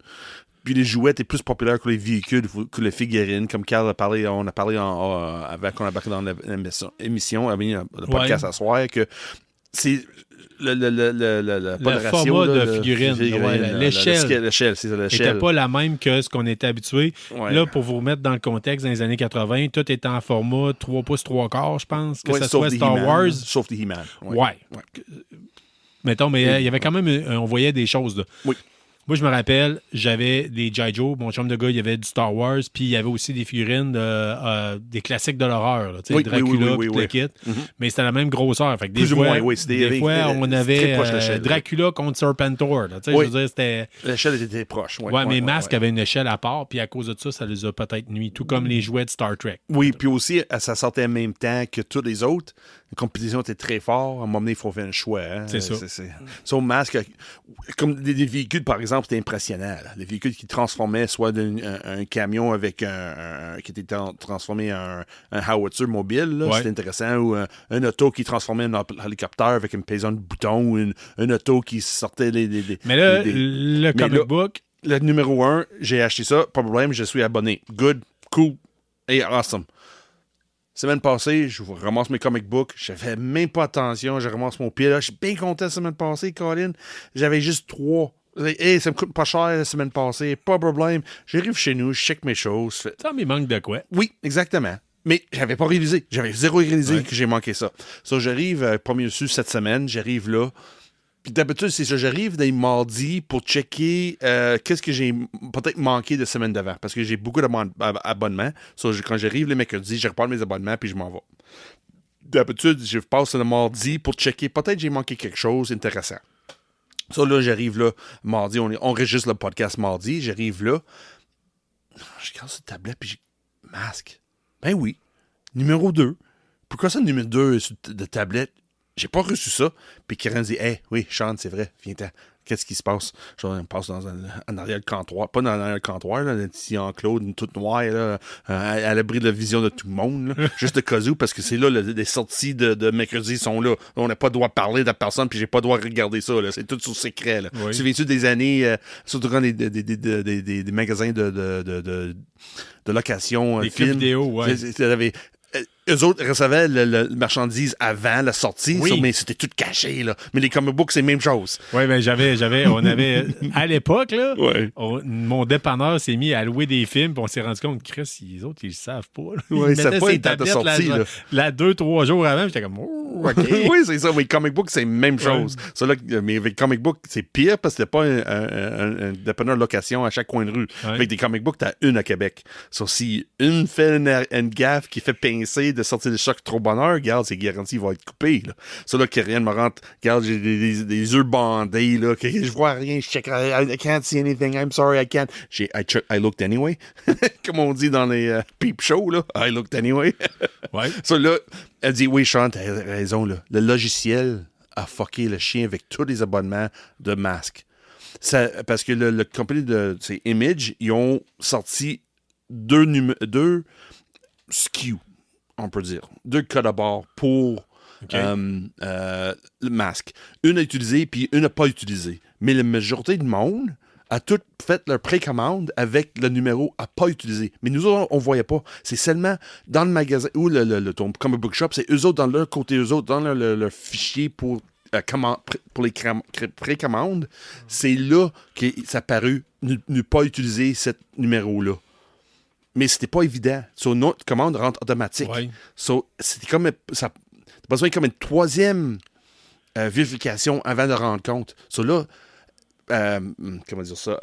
Puis les jouets étaient plus populaires que les véhicules, que les figurines. Comme Carl a parlé, on a parlé avant qu'on embarque dans l'émission, le podcast à soir, que c'est... Le format de figurine. L'échelle, c'est ça, l'échelle. N'était pas la même que ce qu'on était habitué. Ouais. Là, pour vous remettre dans le contexte, dans les années 80, tout était en format 3 pouces 3 quarts, je pense, que ce soit Star Wars. Sauf des He-Man. Ouais. Mettons, mais il y avait quand même, on voyait des choses. Là. Oui. Moi, je me rappelle, j'avais des G.I. Joe, mon chum de gars, il y avait du Star Wars, puis il y avait aussi des figurines des classiques de l'horreur, là, Dracula, tout le kit. Mais c'était la même grosseur. Fait que des fois, on avait Dracula contre Serpentor. Là, je veux dire, c'était... L'échelle était proche. Mais Mask avait une échelle à part, puis à cause de ça les a peut-être nuit, tout comme les jouets de Star Trek. Oui, puis aussi, ça sortait en même temps que tous les autres. La compétition était très forte. À un moment donné, il faut faire un choix. Hein? C'est ça. Son Mask, comme des véhicules, par exemple, exemple, c'était impressionnant. Là. Les véhicules qui transformaient soit un camion avec qui était transformé en un howitzer mobile, là, c'était intéressant, ou un auto qui transformait un hélicoptère avec une pesant de bouton, ou une auto qui sortait Mais là, le comic book... Le numéro 1, j'ai acheté ça, pas de problème, je suis abonné. Good, cool et awesome. Semaine passée, je ramasse mes comic books. Je fais même pas attention. Je ramasse mon pied là. Je suis bien content la semaine passée, Colin. J'avais juste 3. Hey, ça me coûte pas cher la semaine passée. Pas de problème. J'arrive chez nous, je check mes choses. Ça, mais manque de quoi? Oui, exactement. Mais j'avais pas réalisé. J'avais zéro réalisé que j'ai manqué ça. Ça, j'arrive, premier dessus cette semaine. J'arrive là. Puis d'habitude, c'est ça. J'arrive des mardis pour checker qu'est-ce que j'ai peut-être manqué de semaine d'avant. Parce que j'ai beaucoup d'abonnements. So, quand j'arrive le mercredi, je repars mes abonnements puis je m'en vais. D'habitude, je passe le mardi pour checker. Peut-être j'ai manqué quelque chose d'intéressant. Ça, là, j'arrive là, mardi. On enregistre le podcast mardi. J'arrive là. Je regarde cette tablette puis j'ai... Masque. Ben oui. Numéro 2. Pourquoi ça, le numéro 2 de tablette? J'ai pas reçu ça. Puis Karen dit, hey, oui, Sean, c'est vrai, viens-t'en. Qu'est-ce qui se passe? On passe en arrière le comptoir. Pas dans l'arrière le comptoir, là, un petit enclos, une toute noire, là, à l'abri de la vision de tout le monde. Là, juste de cas où, parce que c'est là, les sorties de mercredi sont là. On n'a pas le droit de parler de personne, puis j'ai pas le droit de regarder ça. Là. C'est tout sous secret. Là. Oui. Souviens-tu des années, surtout quand des magasins de location, des films vidéo, ouais. Eux autres recevaient le marchandise avant la sortie, oui. Mais c'était tout caché, là. Mais les comic books, c'est la même chose. Oui, mais on avait, à l'époque, là, mon dépanneur s'est mis à louer des films, puis on s'est rendu compte que Chris, les autres, ils le savent pas. Oui, ils savent pas les dates de sortie, là. 2-3 jours avant, j'étais comme, oh, OK. Oui, c'est ça. Mais les comic books, c'est la même chose. Ça, là, mais avec comic book, c'est pire parce que c'était pas un dépanneur de location à chaque coin de rue. Ouais. Avec des comic books, t'as une à Québec. So, si une fait une gaffe qui fait pincer de sortir des chocs trop bonheur, regarde, c'est garanti, il va être coupé. Là. Ça, là, Karen me rentre, regarde, j'ai des yeux bandés, là, que je vois rien, je check, I can't see anything, I'm sorry, I can't. I looked anyway. Comme on dit dans les peep shows, là, I looked anyway. Ouais. Ça, là, elle dit, oui, Sean, t'as raison, là. Le logiciel a fucké le chien avec tous les abonnements de masques. Parce que le compagnie de Image, ils ont sorti deux SKU, on peut dire. 2 codes à bord pour le masque. Une à utiliser, puis une à pas utiliser. Mais la majorité du monde a tout fait leur précommande avec le numéro à pas utiliser. Mais nous autres, on voyait pas. C'est seulement dans le magasin ou ton comic book shop, c'est eux autres dans leur côté, eux autres dans leur fichier pour les précommandes. C'est là que ça a paru ne pas utiliser ce numéro-là. Mais c'était pas évident. So, notre commande rentre automatique. Ouais. So, c'était comme... Ça t'as besoin comme une troisième vérification avant de rendre compte. So là, comment dire ça?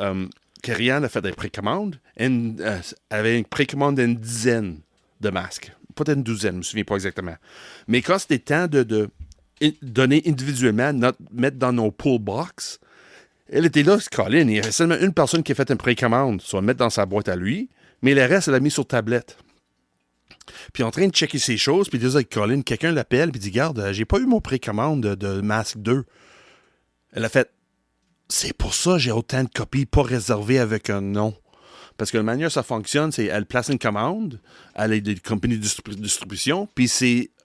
Karianne a fait des précommandes. Elle avait une précommande d'une dizaine de masques. Peut-être une douzaine, je me souviens pas exactement. Mais quand c'était temps de donner individuellement, mettre dans nos pull box, elle était là, Colin. Il y avait seulement une personne qui a fait une précommande. Soit mettre dans sa boîte à lui. Mais le reste, elle l'a mis sur tablette. Puis en train de checker ses choses, puis déjà avec Colin, quelqu'un l'appelle, puis dit, garde, j'ai pas eu mon précommande de Mask 2. Elle a fait, c'est pour ça que j'ai autant de copies pas réservées avec un nom. Parce que la manière dont ça fonctionne, c'est elle place une commande, elle a des compagnies de distribution, puis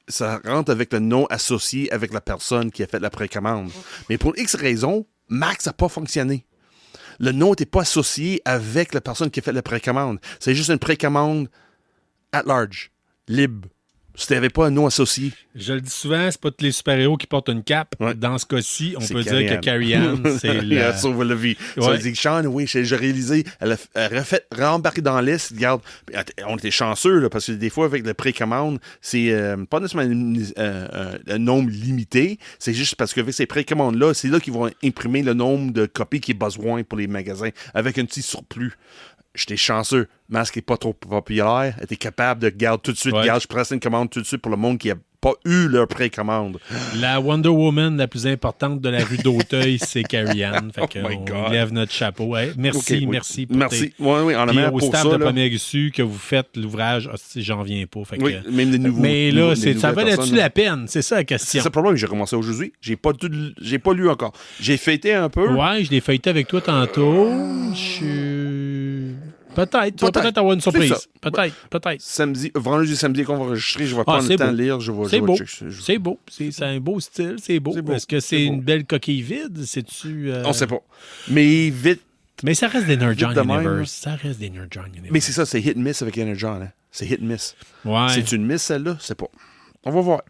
ça rentre avec le nom associé avec la personne qui a fait la précommande. Mais pour X raison, Max n'a pas fonctionné. Le nom n'était pas associé avec la personne qui a fait la précommande. C'est juste une précommande at large, libre. Si tu n'avais pas un nom associé. Je le dis souvent, c'est pas tous les super-héros qui portent une cape. Ouais. Dans ce cas-ci, on peut dire que Carrie-Anne, c'est la... Elle a sauvé la vie. Ouais. Ça veut dire que Sean, oui, j'ai réalisé, elle a rembarqué dans la liste. Regarde, on était chanceux, là, parce que des fois, avec la précommande, c'est pas nécessairement un nombre limité. C'est juste parce qu'avec ces précommandes-là, c'est là qu'ils vont imprimer le nombre de copies qui est besoin pour les magasins, avec un petit surplus. j'étais chanceux. Masque n'est pas trop populaire. Elle était capable de garder tout de suite. Garde, je presse une commande tout de suite pour le monde qui n'a pas eu leur précommande. La Wonder Woman la plus importante de la rue d'Auteuil, c'est Carrie-Anne. Fait que on lève notre chapeau. Hey, merci, merci. Merci. Oui, en puis amont au pour staff ça, de là. première issue que vous faites l'ouvrage, j'en viens pas. Fait que, Oui, même des nouveaux. mais là, ça nouvelles valait-tu personnes, la peine? C'est ça la C'est question. ça le problème que j'ai commencé aujourd'hui. J'ai pas lu encore. J'ai fêté un peu. Ouais, je l'ai feuilleté avec toi tantôt. Peut-être. Tu vas peut-être avoir une surprise. Peut-être. Samedi, vendredi, samedi qu'on va enregistrer, je vais prendre le temps de lire. C'est beau. C'est beau. C'est un beau style. C'est beau. Est-ce que c'est une belle coquille vide? C'est-tu. On sait pas. Mais vite. Mais ça reste d'Energon de même, Universe. Ça reste d'Energon Universe. Mais c'est ça, c'est hit and miss avec Energon. Hein. C'est hit and miss. Ouais. C'est une miss, celle-là? C'est pas. On va voir.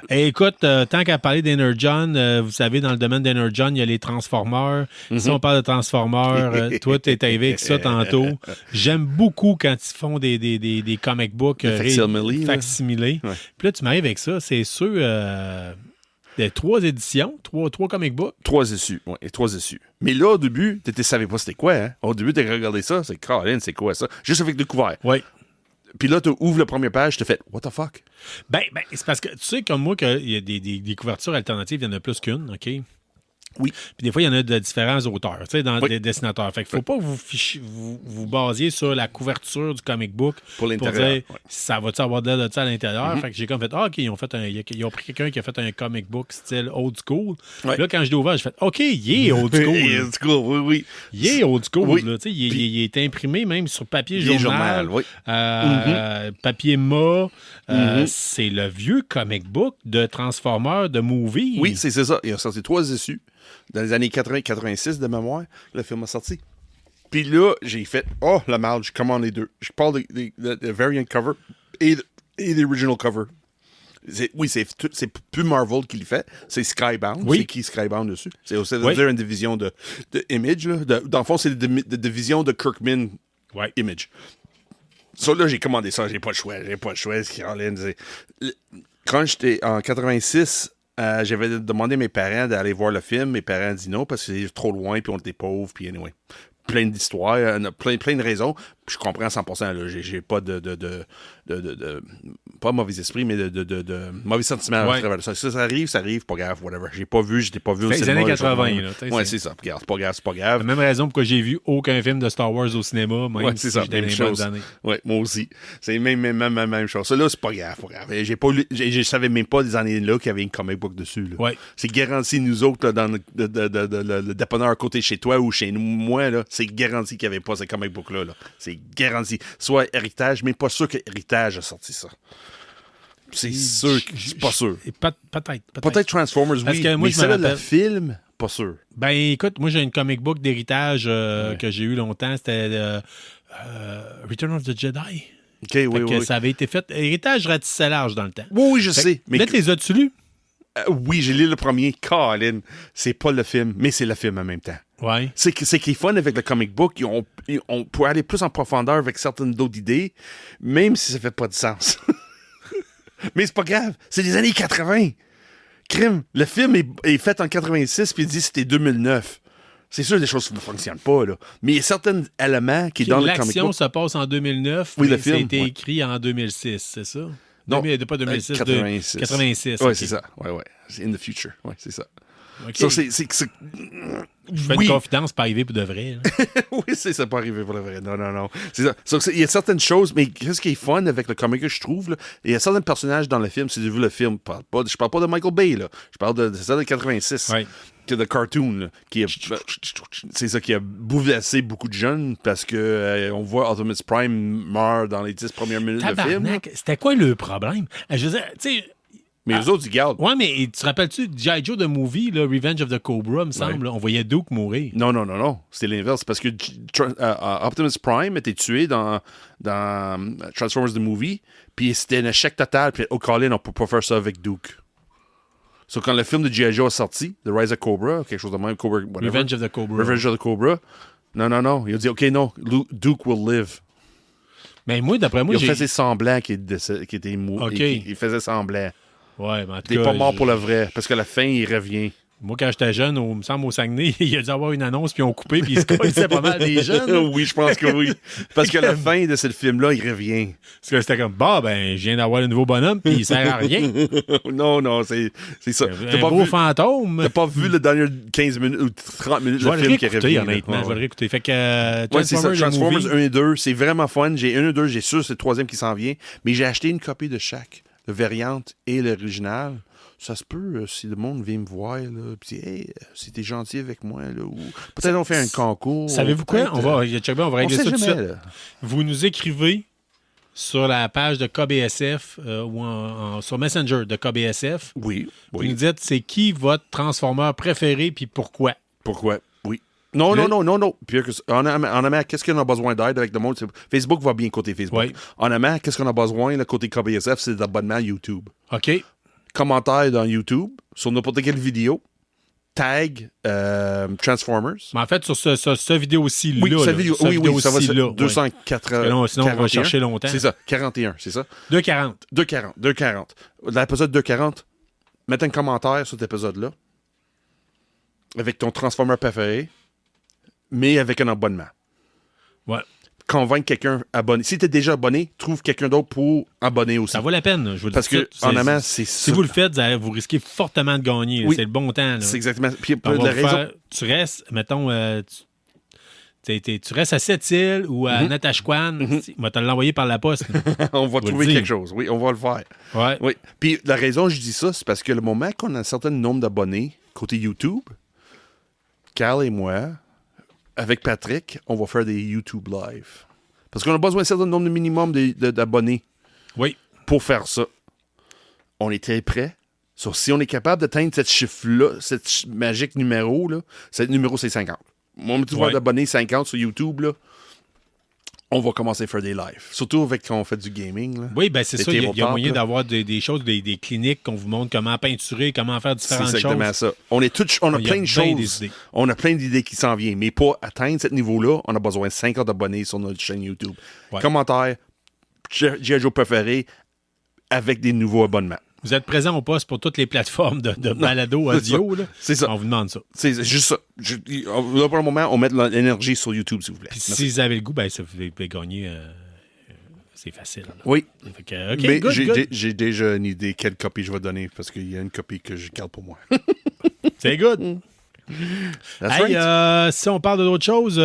Et écoute, tant qu'à parler d'Energon, vous savez, dans le domaine d'Energon, il y a les Transformers. Si on parle de Transformers, toi, tu es arrivé avec ça tantôt. J'aime beaucoup quand ils font des comic books facsimilés. Ouais. Puis là, tu m'arrives avec ça. C'est sûr, des 3 éditions, 3 comic books. 3 issues. Oui, et 3 issues. Mais là, au début, tu ne savais pas c'était quoi. Hein? Au début, tu as regardé ça. C'est Caroline, c'est quoi ça? Juste avec le couvert. Oui. Puis là, tu ouvres la première page, tu fais What the fuck? Ben, c'est parce que tu sais, comme moi, qu'il y a des couvertures alternatives, il y en a plus qu'une, OK? Oui. Puis des fois, il y en a de différents auteurs, tu sais, dans les dessinateurs. Fait qu'il ne faut pas que vous basiez sur la couverture du comic book pour l'intérieur. Dire, ça va-tu avoir de l'air de ça à l'intérieur? Fait que j'ai comme fait, OK, ils ont pris quelqu'un qui a fait un comic book style old school. Là, quand je l'ai ouvert, j'ai fait, OK, il est old school. Il est old school, oui. Il est old school, oui. là. Il est imprimé même sur papier journal, oui. Papier mat. C'est le vieux comic book de Transformers, de movie. Oui, c'est ça. Il a sorti 3 issues. Dans les années 80-86 de mémoire, le film a sorti. Puis là, j'ai fait la merde, je commande les deux. Je parle des variant cover et l'original cover. C'est plus Marvel qui le fait, c'est Skybound. Oui. C'est qui Skybound dessus? C'est aussi une division de Image. Là. Dans le fond, c'est la division de Kirkman Image. Ça, là, j'ai commandé ça, j'ai pas le choix. Quand j'étais en 86, j'avais demandé à mes parents d'aller voir le film. Mes parents ont dit non parce que c'est trop loin, puis on était pauvres, puis anyway. Plein d'histoires, plein de raisons. Puis je comprends 100%. Là, j'ai pas de pas mauvais esprit, mais de mauvais sentiments à travers ça. Ça arrive, pas grave, whatever. J'étais pas vu au cinéma. Les années 80, là. Ouais, c'est ça. Regarde, c'est pas grave. La même raison pourquoi j'ai vu aucun film de Star Wars au cinéma, même si j'étais dans les bonnes années. Ouais, moi aussi. C'est même chose. Ça, là, c'est pas grave. Je savais même pas des années-là qu'il y avait une comic book dessus. Là. Ouais. C'est garanti, nous autres, là, dans le dépanneur à côté de chez toi ou chez moi, là, c'est garanti qu'il n'y avait pas ce comic book-là. Là. C'est garanti. Soit Héritage, mais pas sûr que Héritage a sorti ça. C'est sûr. C'est pas sûr. Peut-être Transformers, oui. Que moi, mais celle-là, le film, pas sûr. Ben, écoute, moi, j'ai une comic book d'Héritage que j'ai eu longtemps. C'était Return of the Jedi. OK, oui. Ça avait été fait. Héritage ratissait large dans le temps. Oui, je sais. Mais peut-être les as-tu lus? Oui, j'ai lu le premier. Colin, c'est pas le film, mais c'est le film en même temps. Ouais. C'est qui est fun avec le comic book. On peut aller plus en profondeur avec certaines d'autres idées, même si ça fait pas de sens. Mais c'est pas grave. C'est les années 80. Crime. Le film est fait en 86 puis il dit que c'était 2009. C'est sûr que les choses ne fonctionnent pas, là. Mais il y a certains éléments qui dans le comic book. L'action se passe en 2009, oui, mais le film, ça a été écrit en 2006, c'est ça? Non, pas 2006, 86. 86. Oui, okay. c'est ça. Ouais. C'est in the future. Oui, c'est ça. Okay. So, je fais une confidence pas arriver pour de vrai. Oui, c'est pas arrivé pour de vrai. Non. C'est ça. So, il y a certaines choses, mais qu'est-ce qui est fun avec le comic que je trouve, là, il y a certains personnages dans le film, si tu as vu le film, je parle pas de Michael Bay, là. Je parle de ça de 86. Ouais. Que de cartoon, là, c'est ça qui a bouleversé beaucoup de jeunes parce que on voit Optimus Prime meurt dans les 10 premières minutes de film. C'était quoi le problème? Je veux dire, tu sais. Mais les autres, ils gardent. Ouais, mais tu te rappelles-tu G.I. Joe the Movie, là, Revenge of the Cobra, me semble, là, on voyait Duke mourir. Non. C'était l'inverse. Parce que Optimus Prime était tué dans Transformers the Movie, puis c'était un échec total. Puis Colin, on peut pas faire ça avec Duke. So, quand le film de G.I. Joe est sorti, The Rise of Cobra, quelque chose de même, Cobra, whatever. Revenge of the Cobra. Revenge of the Cobra. Non. Il a dit, OK, non, Duke will live. Mais moi, d'après moi, il faisait semblant qu'il était mort. Okay. Il faisait semblant. Ouais, mais en tout cas. Il n'est pas mort pour le vrai, parce que la fin, il revient. Moi, quand j'étais jeune, il me semble au Saguenay, il a dû avoir une annonce, puis on coupé, puis il se connaissait pas mal des jeunes. Oui, je pense que oui. Parce que la fin de ce film-là, il revient. Parce que c'était comme, bah, ben, je viens d'avoir le nouveau bonhomme, puis il sert à rien. Non, c'est ça. Un beau fantôme. T'as pas vu le dernier 15 minutes ou 30 minutes Je vais de le film qui réécouter, revient. honnêtement. Je vais le réécouter. Fait que C'est ça. Transformers, Transformers 1 et 2, c'est vraiment fun. J'ai 1 et 2, j'ai sûr c'est le troisième qui s'en vient. Mais j'ai acheté une copie de chaque. Le variante et l'original. Ça se peut, si le monde vient me voir, là, puis hey, si t'es gentil avec moi, là, ou peut-être on fait un concours. Savez-vous quoi? On va régler ça tout de suite. Là. Vous nous écrivez sur la page de KBSF ou sur Messenger de KBSF. Oui. Vous nous dites c'est qui votre Transformer préféré puis pourquoi. Pourquoi? Oui. Non. Puis, en amont, qu'est-ce qu'on a besoin d'aide avec le monde? Facebook va bien côté Facebook. Oui. En amont, qu'est-ce qu'on a besoin, là, côté KBSF, c'est d'abonnement à YouTube. OK. Commentaire dans YouTube, sur n'importe quelle vidéo, tag Transformers. Mais en fait, sur ce vidéo-ci, Oui, là, cette vidéo, oui, ça va là, être 204. Sinon, on va chercher longtemps. C'est ça, 41, c'est ça? 2,40. 240. L'épisode 240, mets un commentaire sur cet épisode-là, avec ton Transformer préféré, mais avec un abonnement. Ouais. Convaincre quelqu'un abonné. Si tu es déjà abonné, trouve quelqu'un d'autre pour abonner aussi. Ça vaut la peine, je vous le dis. Parce que, en amont, c'est si vous le faites, vous risquez fortement de gagner. Oui. C'est le bon temps. Là. C'est exactement. Puis, On va la raison. tu restes, mettons, tu restes à Sept-Îles ou à Natashquan, on va te l'envoyer par la poste. On va trouver quelque chose. Oui, on va le faire. Ouais. Oui. Puis la raison que je dis ça, c'est parce que le moment qu'on a un certain nombre d'abonnés côté YouTube, Carl et moi, avec Patrick, on va faire des YouTube Live. Parce qu'on a besoin d'un certain nombre de minimum d'abonnés Oui. pour faire ça. On était prêts. Si on est capable d'atteindre cette chiffre-là, cette magique numéro-là, cette numéro, c'est 50. Moi, tu vois d'abonnés 50 sur YouTube, là, on va commencer à faire des lives. Surtout avec quand on fait du gaming. Là. Oui, ben c'est ça. Il y a moyen là. d'avoir des choses, des cliniques qu'on vous montre comment peinturer, comment faire différentes choses. C'est exactement ça. On a plein de choses. On a plein d'idées qui s'en viennent. Mais pour atteindre ce niveau-là, on a besoin de 50 abonnés sur notre chaîne YouTube. Ouais. Commentaires, G.I. Joe préféré, avec des nouveaux abonnements. Vous êtes présent au poste pour toutes les plateformes de balado audio. C'est ça. On vous demande ça. C'est juste ça. Là, pour le moment, on met de l'énergie sur YouTube, s'il vous plaît. Puis si vous avez le goût, ben, ça vous pouvez gagner. C'est facile. Là. Oui. Fait que, okay, mais good. j'ai déjà une idée quelle copie je vais donner parce qu'il y a une copie que je garde pour moi. C'est good. Hey, si on parle d'autres choses.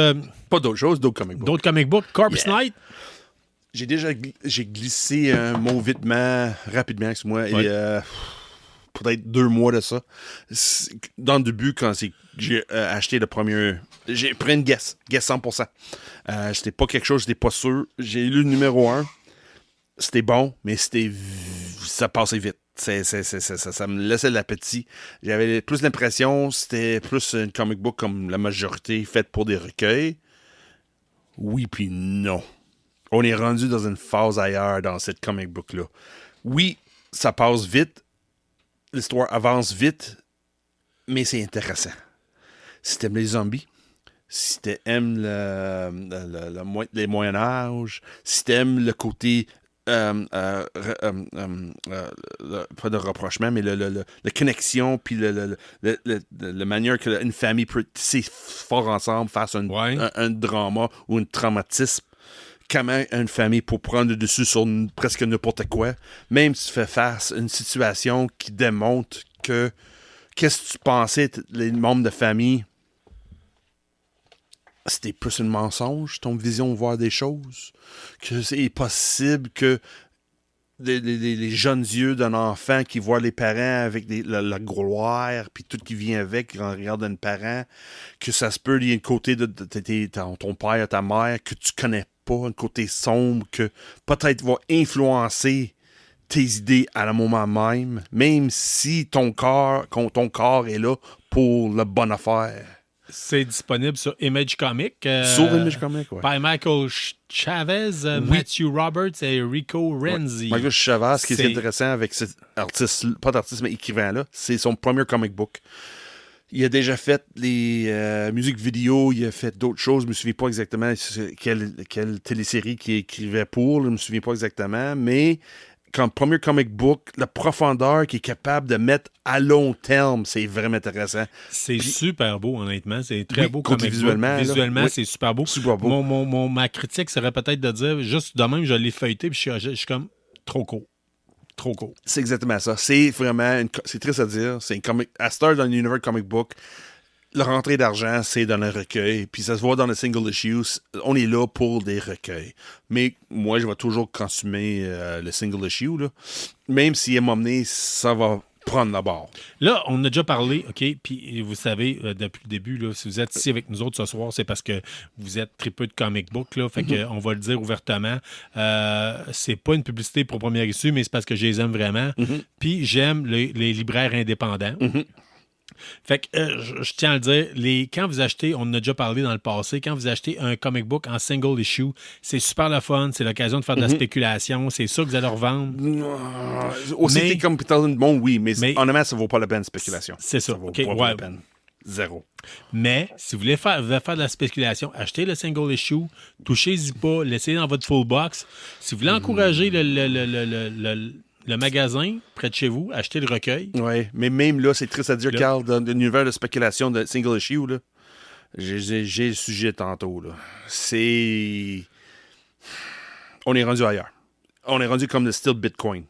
Pas d'autres choses, d'autres comic books. D'autres comic books. Corpse Night. J'ai glissé un mot vitement, rapidement, excuse-moi, peut-être 2 mois de ça. Dans le début, quand j'ai acheté le premier... J'ai pris une guess 100%. C'était pas quelque chose, j'étais pas sûr. J'ai lu le numéro 1. C'était bon, mais ça passait vite. Ça me laissait l'appétit. J'avais plus l'impression c'était plus une comic book comme la majorité faite pour des recueils. Oui, puis non. On est rendu dans une phase ailleurs dans cette comic book-là. Oui, ça passe vite. L'histoire avance vite. Mais c'est intéressant. Si t'aimes les zombies, si t'aimes les Moyen-Âge, si t'aimes le côté... pas de rapprochement, mais la connexion, puis la manière qu'une famille peut tisser fort ensemble face à un drama ou un traumatisme. Comment une famille peut prendre le dessus sur presque n'importe quoi, même si tu fais face à une situation qui démontre que qu'est-ce que tu pensais, les membres de famille, c'était plus un mensonge, ton vision de voir des choses, que c'est possible que les jeunes yeux d'un enfant qui voit les parents avec la gloire, puis tout qui vient avec, en regardant un parent, que ça se peut, il y a un côté de ton père, ta mère, que tu connais pas, un côté sombre, que peut-être va influencer tes idées à le moment même si ton corps est là pour la bonne affaire. C'est disponible sur Image Comics. Sur Image Comics, oui. Par Michael Chavez, Matthew Roberts et Rico Renzi. Ouais. Michael Chavez, ce qui est intéressant avec cet artiste, pas d'artiste, mais écrivain-là, c'est son premier comic book. Il a déjà fait les musiques vidéo, il a fait d'autres choses, je ne me souviens pas exactement quelle télésérie qu'il écrivait pour, je ne me souviens pas exactement, mais comme premier comic book, la profondeur qu'il est capable de mettre à long terme, c'est vraiment intéressant. C'est super beau, honnêtement. C'est très beau côté comic visuellement. book. Visuellement, Oui. c'est super beau. Super beau. Ma critique serait peut-être de dire, juste de même, je l'ai feuilleté, puis je suis comme trop court. Trop court. C'est exactement ça. C'est vraiment, c'est triste à dire, c'est une comic, à Star dans l'univers comic book, la rentrée d'argent, c'est dans le recueil, puis ça se voit dans le single issues. On est là pour des recueils. Mais moi, je vais toujours consommer le single issue, là. Même si à un moment donné, ça va prendre la barre. Là, on a déjà parlé, OK, puis vous savez, depuis le début, là, si vous êtes ici avec nous autres ce soir, c'est parce que vous êtes très peu de comic book, là, fait qu'on va le dire ouvertement. C'est pas une publicité pour première issue, mais c'est parce que je les aime vraiment. Puis j'aime les libraires indépendants. Fait que je tiens à le dire, quand vous achetez, on en a déjà parlé dans le passé, quand vous achetez un comic book en single issue, c'est super le fun, c'est l'occasion de faire de la spéculation, c'est ça que vous allez revendre. Aussi, comme Peter bon, oui, mais honnêtement, ça vaut pas la peine, spéculation. C'est ça. Ça vaut pas la peine. Zéro. Mais si vous voulez faire de la spéculation, achetez le single issue, touchez-y pas, laissez dans votre full box. Si vous voulez encourager le magasin près de chez vous, achetez le recueil. Oui, mais même là, c'est triste à dire, Carl, dans l'univers de spéculation de single issue, là, j'ai le sujet tantôt. Là. C'est. On est rendu ailleurs. On est rendu comme le style Bitcoin.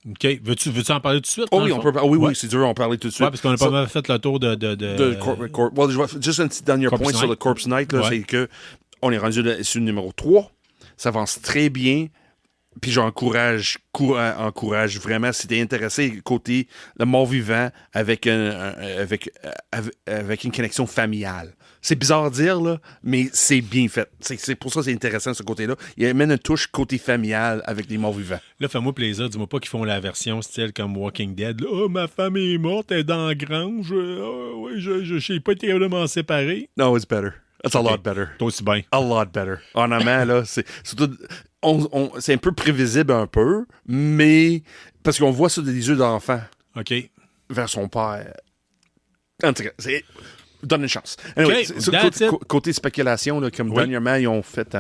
OK. Veux-tu en parler tout de suite? Oh oui, oui, c'est dur, on peut parler tout de suite. Oui, parce qu'on a pas mal fait le tour de juste un petit dernier point sur le Corpse Knight, là, c'est que on est rendu sur le numéro 3. Ça avance très bien. Puis j'encourage vraiment, si t'es intéressé côté le mort-vivant avec une connexion familiale. C'est bizarre à dire, là, mais c'est bien fait. C'est pour ça que c'est intéressant, ce côté-là. Il amène une touche côté familial avec les morts-vivants. Là, fais-moi plaisir. Dis-moi pas qu'ils font la version style comme Walking Dead. Là, oh, ma femme est morte, elle est dans la grange. Oui, je n'ai pas été vraiment séparé. No, it's better. It's a lot better. Toi aussi bien. A lot better. Honnêtement, là, c'est surtout... c'est un peu prévisible un peu, mais parce qu'on voit ça des yeux d'enfant. OK. Vers son père. En tout cas, donne une chance. Anyway, côté spéculation, là, comme dernièrement, ils ont fait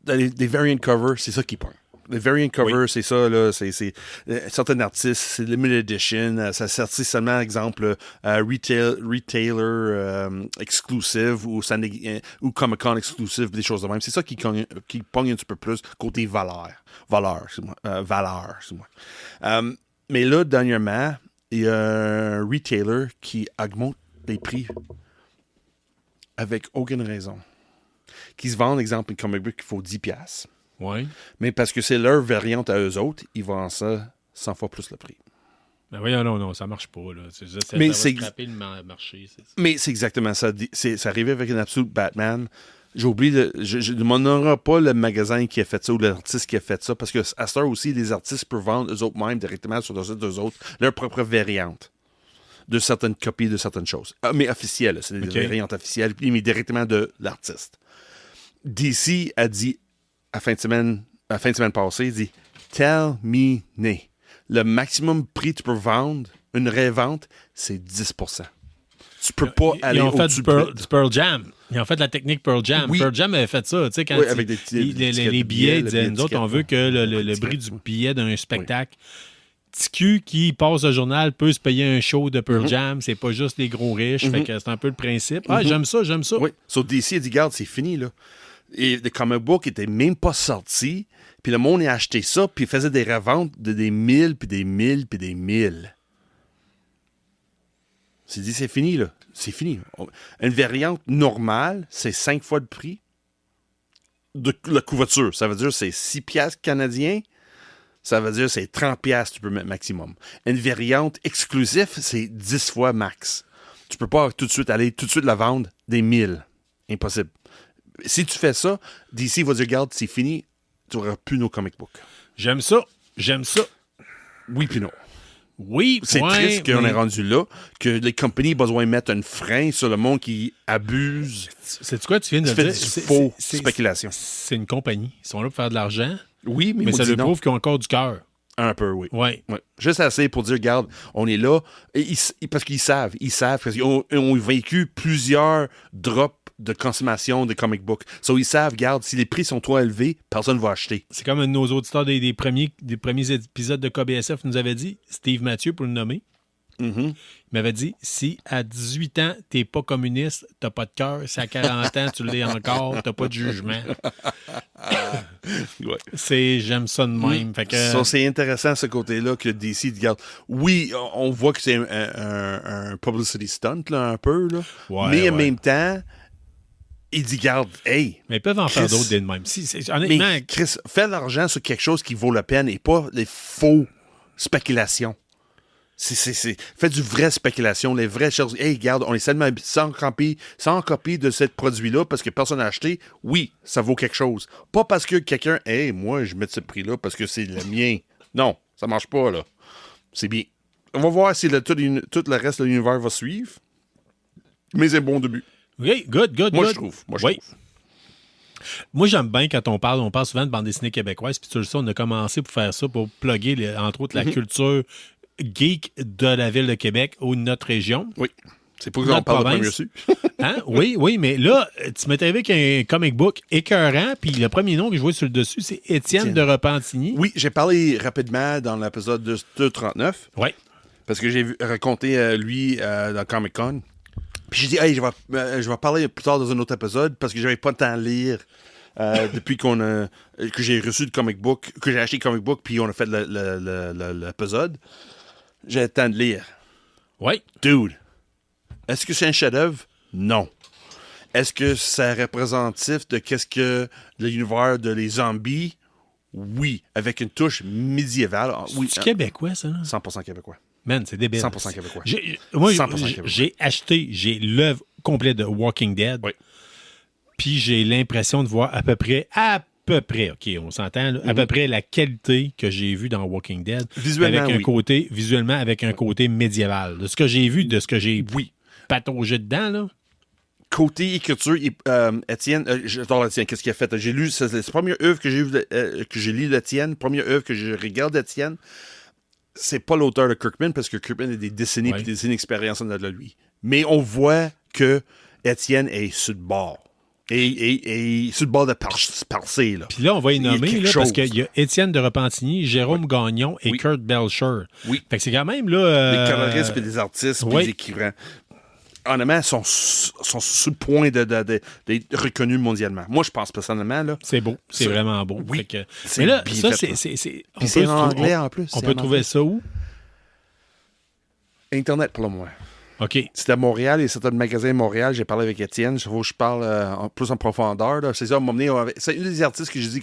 des variant covers, c'est ça qui pointe. Les variant covers, c'est ça, là, c'est certains artistes, c'est limited edition, ça sortit seulement, exemple, retailer exclusive ou Comic-Con exclusive, des choses de même. C'est ça qui pogne un petit peu plus côté valeur, c'est moi. Mais là, dernièrement, il y a un retailer qui augmente les prix avec aucune raison. Qui se vendent, exemple, une comic book qui faut 10$. Oui. Mais parce que c'est leur variante à eux autres, ils vendent ça 100 fois plus le prix. Ben voyons, non, ça marche pas. Là. Ça mais va c'est scraper le marché. Mais c'est exactement ça. C'est arrivé avec un Absolute Batman. J'ai oublié, je ne m'honorerai pas le magasin qui a fait ça ou l'artiste qui a fait ça, parce que à cette heure aussi, les artistes peuvent vendre eux-mêmes directement sur le site d'eux autres leur propre variante de certaines copies de certaines choses. Mais officielles, c'est des variantes officielles, mais directement de l'artiste. DC a dit à la fin de semaine passée, il dit « Tell me nay. Le maximum prix que tu peux vendre, une revente, c'est 10%. Tu peux pas aller au-dessus du Pearl Jam. Ils ont fait la technique Pearl Jam. Oui. Pearl Jam avait fait ça. Tu sais, quand avec les billets disaient, nous autres, on veut que le prix du billet d'un spectacle... TQ qui passe le journal peut se payer un show de Pearl Jam. C'est pas juste les gros riches. Fait que c'est un peu le principe. Ah, j'aime ça. Oui. So DC a dit, regarde, c'est fini, là. Et le comic book était même pas sorti. Puis le monde a acheté ça, puis il faisait des reventes de des 1000, puis des 1000, puis des 1000. C'est dit, c'est fini, là. C'est fini. Une variante normale, c'est 5 fois le prix de la couverture. Ça veut dire que c'est 6$ canadiens. Ça veut dire que c'est 30$ tu peux mettre maximum. Une variante exclusive, c'est 10 fois max. Tu peux pas tout de suite la vendre des 1000. Impossible. Si tu fais ça, DC va dire, regarde, c'est fini, tu n'auras plus nos comic books. J'aime ça. Oui, puis non. Oui, c'est triste qu'on est rendu là, que les compagnies ont besoin de mettre un frein sur le monde qui abuse. C'est quoi tu viens de dire? C'est faux spéculation. C'est une compagnie. Ils sont là pour faire de l'argent. Oui, mais ça leur prouve qu'ils ont encore du cœur. Un peu, oui. Ouais. Juste assez pour dire, regarde, on est là. Parce qu'ils savent, parce qu'ils ont vécu plusieurs drops de consommation de comic book. So, ils savent, regarde, si les prix sont trop élevés, personne ne va acheter. C'est comme un de nos auditeurs des premiers épisodes de KBSF nous avait dit, Steve Mathieu, pour le nommer. Mm-hmm. Il m'avait dit, si à 18 ans, t'es pas communiste, t'as pas de cœur. Si à 40 ans, tu l'es encore, t'as pas de jugement. Ouais. J'aime ça de même. Fait que, So, c'est intéressant ce côté-là que DC regarde. Oui, on voit que c'est un publicity stunt, là, un peu, là. Ouais, mais en ouais. même temps, il dit, garde, hey. mais ils peuvent en faire Chris- d'autres des de même. Honnêtement, Mais Chris, fais de l'argent sur quelque chose qui vaut la peine et pas les faux spéculations. Fais du vrai spéculation, les vraies choses. Hey, regarde, on est seulement sans copie de ce produit-là parce que personne n'a acheté. Oui, ça vaut quelque chose. Pas parce que quelqu'un, hey, moi, je mets ce prix-là parce que c'est le mien. Non, ça marche pas, là. C'est bien. On va voir si tout le reste de l'univers va suivre. Mais c'est un bon début. oui, good. Moi, je trouve. Moi, j'aime bien quand on parle souvent de bande dessinée québécoise, puis tu le sais, on a commencé pour faire ça, pour plugger, entre autres, la culture geek de la ville de Québec ou de notre région. Oui. C'est pour ça qu'on parle de premier su. Hein? Oui, mais là, tu m'es arrivé avec un comic book écœurant, puis le premier nom que je vois sur le dessus, c'est Étienne de Repentigny. Oui, j'ai parlé rapidement dans l'épisode 239. Oui. Parce que j'ai raconté lui dans Comic-Con. Puis j'ai dit, hey, je vais parler plus tard dans un autre épisode parce que j'avais pas le temps de lire depuis que j'ai reçu le comic book, que j'ai acheté le comic book, puis on a fait l'épisode. J'ai le temps de lire. Oui. Dude, est-ce que c'est un chef-d'œuvre? Non. Est-ce que c'est représentatif de qu'est-ce que l'univers de les zombies? Oui. Avec une touche médiévale. Oui. C'est québécois, ça, là? 100% québécois. Man, c'est débile. 100% québécois. Moi, 100% québécois. j'ai l'œuvre complète de Walking Dead. Oui. Puis j'ai l'impression de voir à peu près, OK, on s'entend, là, à peu près la qualité que j'ai vue dans Walking Dead. Visuellement, avec un oui. côté, visuellement, avec un côté médiéval. De ce que j'ai vu, de ce que j'ai pataugé dedans, là. Côté écriture, Étienne, j'adore Étienne, qu'est-ce qu'il a fait? J'ai lu, c'est la première œuvre que j'ai lu d'Étienne, première œuvre que je regarde d'Étienne. C'est pas l'auteur de Kirkman, parce que Kirkman a des décennies et des décennies d'expérience en dedans de lui. Mais on voit que Étienne est sur le bord. Et sur le bord de parser, là. Puis là, on va y nommer, là, parce qu'il y a Étienne de Repentigny, Jérôme Gagnon et Kurt Belcher. Oui. Fait que c'est quand même, là... Des coloristes, puis des artistes, puis des écrivains. Honnêtement, sont sur le point d'être reconnus mondialement. Moi, je pense personnellement, là... C'est beau. C'est vraiment beau. Oui. Fait que, C'est mais là, bien ça, fait, c'est... Puis c'est en anglais, en plus. On peut trouver ça où? Internet, pour le moins. OK. C'était à Montréal et c'était le magasin Montréal. J'ai parlé avec Étienne. Il faut que je parle plus en profondeur. Là. C'est ça, c'est une des artistes que j'ai dit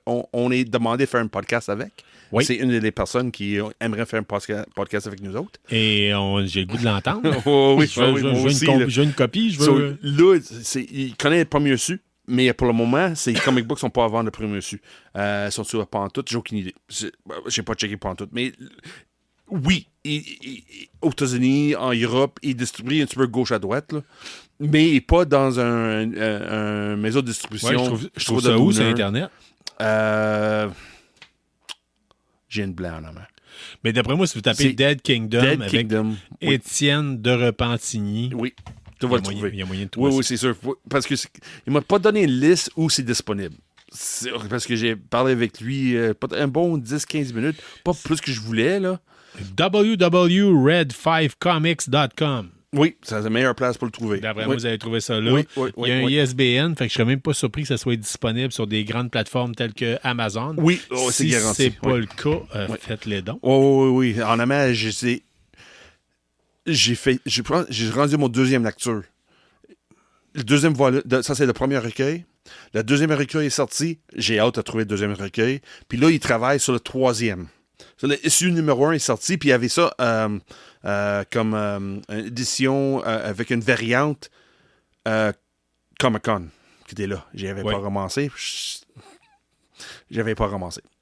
on est demandé de faire un podcast avec. Oui. C'est une des personnes qui aimerait faire un podcast avec nous autres. Et j'ai le goût de l'entendre. Oh, oui, je veux une copie. Je veux... Là, il connaît le premier su, mais pour le moment, ces comic books sont pas à vendre le premier su. Ils sont sur Pantoute. J'ai aucune idée. J'ai pas checké Pantoute. Mais oui, aux États-Unis, en Europe, il distribue un petit peu gauche à droite, là, mais pas dans un maison de distribution. Ouais, je trouve ça où, sur Internet? J'ai une blanc en main. Mais d'après moi, si vous tapez Dead Kingdom avec Étienne de Repentigny, oui, tu vas le trouver. Il y a moyen de trouver ça. Oui, c'est sûr. Parce que il m'a pas donné une liste où c'est disponible. Parce que j'ai parlé avec lui un bon 10-15 minutes, pas plus que je voulais, là. www.red5comics.com. Oui, c'est la meilleure place pour le trouver. D'après moi, vous allez trouver ça là. Oui, il y a un ISBN, fait que je serais même pas surpris que ça soit disponible sur des grandes plateformes telles que Amazon. Oui, c'est garanti. Si c'est pas le cas, faites-les donc. Oui. En amont, j'ai rendu mon deuxième lecture. Le deuxième volume, ça c'est le premier recueil. Le deuxième recueil est sorti. J'ai hâte de trouver le deuxième recueil. Puis là, il travaille sur le troisième. L'issue numéro 1 est sorti, puis il y avait ça comme une édition avec une variante Comic-Con qui était là. J'avais pas ramassé.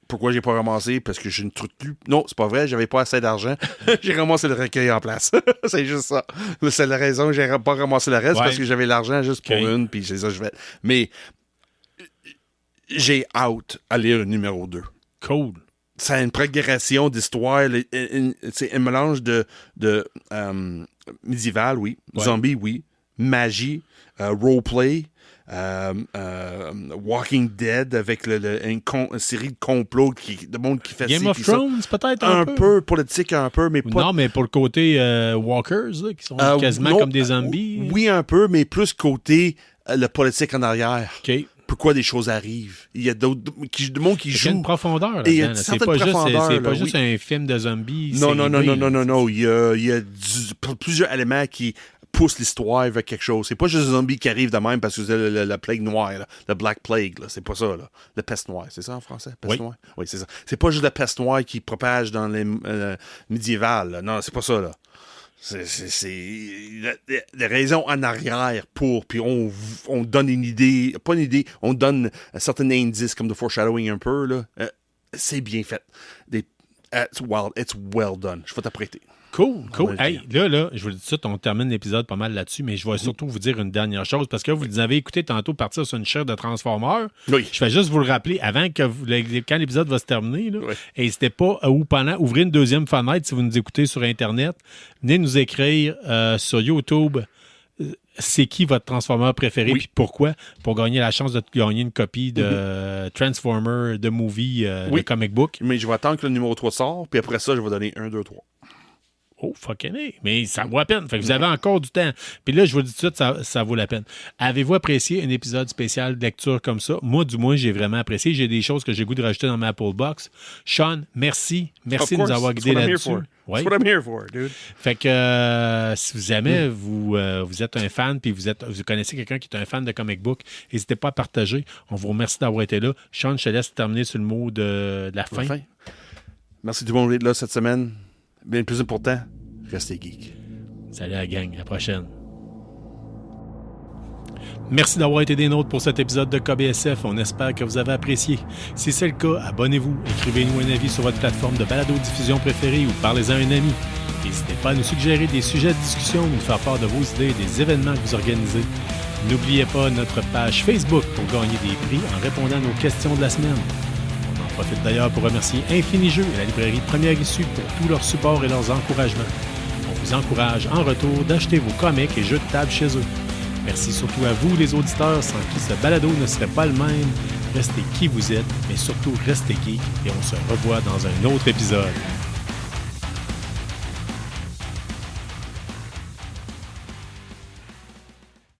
Pourquoi j'ai pas ramassé? Parce que j'ai une truc plus. Non, c'est pas vrai, j'avais pas assez d'argent. J'ai ramassé le recueil en place. C'est juste ça. C'est la raison que j'ai pas ramassé le reste, parce que j'avais l'argent juste pour une, puis c'est ça que je fais. Mais j'ai hâte à lire le numéro 2. Cool. Ça a une progression d'histoire. C'est un mélange de médiéval, oui. Zombie, oui. magie, roleplay, Walking Dead avec une série de complots de monde qui fait Game of Thrones, peut-être un peu politique, un peu, mais pas. Non, mais pour le côté walkers, là, qui sont quasiment non, comme des zombies. Oui, un peu, mais plus côté le politique en arrière. OK. Pourquoi des choses arrivent. Il y a d'autres monde qui joue. Il y a une profondeur Et il y a là-dedans. une C'est certaine profondeur, c'est pas là, juste un film de zombies. Non. Il y a plusieurs éléments qui poussent l'histoire vers quelque chose. C'est pas juste un zombie qui arrive de même parce que c'est la plague noire, là, le Black Plague. Là. C'est pas ça. Là. La peste noire. C'est ça en français? Peste noire? Oui, c'est ça. C'est pas juste la peste noire qui propage dans les médiévales. Là. Non, c'est pas ça. Là. C'est la raison en arrière pour, puis on donne une idée, pas une idée, on donne un certain indice comme de foreshadowing un peu, là. C'est bien fait. It's well done. Je vais t'apprêter. Cool. Hey, là, je vous le dis tout de suite, on termine l'épisode pas mal là-dessus, mais je vais surtout vous dire une dernière chose, parce que vous avez écouté tantôt partir sur une chaire de Transformers. Oui. Je vais juste vous le rappeler, avant que quand l'épisode va se terminer, là, n'hésitez pas, ou pendant, ouvrez une deuxième fenêtre si vous nous écoutez sur Internet. Venez nous écrire sur YouTube. C'est qui votre Transformer préféré puis pourquoi, pour gagner la chance de gagner une copie de Transformer, de movie, de comic book. Mais je vais attendre que le numéro 3 sort, puis après ça, je vais donner 1, 2, 3. Oh, fucking hey. Mais ça vaut la peine. Fait que vous avez encore du temps. Puis là, je vous dis tout de suite, ça vaut la peine. Avez-vous apprécié un épisode spécial de lecture comme ça? Moi, du moins, j'ai vraiment apprécié. J'ai des choses que j'ai goût de rajouter dans ma Apple Box. Sean, merci. Merci de nous avoir guidés là-dessus. That's what I'm here for, dude. Fait que si vous aimez, vous êtes un fan, puis vous connaissez quelqu'un qui est un fan de comic book, n'hésitez pas à partager. On vous remercie d'avoir été là. Sean, je te laisse terminer sur le mot de la fin. Merci tout le monde d'être là cette semaine. Bien plus important, restez geek. Salut la gang, à la prochaine. Merci d'avoir été des nôtres pour cet épisode de KBSF. On espère que vous avez apprécié. Si c'est le cas, abonnez-vous, écrivez-nous un avis sur votre plateforme de balado-diffusion préférée ou parlez-en à un ami. N'hésitez pas à nous suggérer des sujets de discussion ou nous faire part de vos idées et des événements que vous organisez. N'oubliez pas notre page Facebook pour gagner des prix en répondant à nos questions de la semaine. On en profite d'ailleurs pour remercier Infinijeux et la librairie Première Issue pour tout leur support et leurs encouragements. On vous encourage en retour d'acheter vos comics et jeux de table chez eux. Merci surtout à vous, les auditeurs, sans qui ce balado ne serait pas le même. Restez qui vous êtes, mais surtout restez geek et on se revoit dans un autre épisode.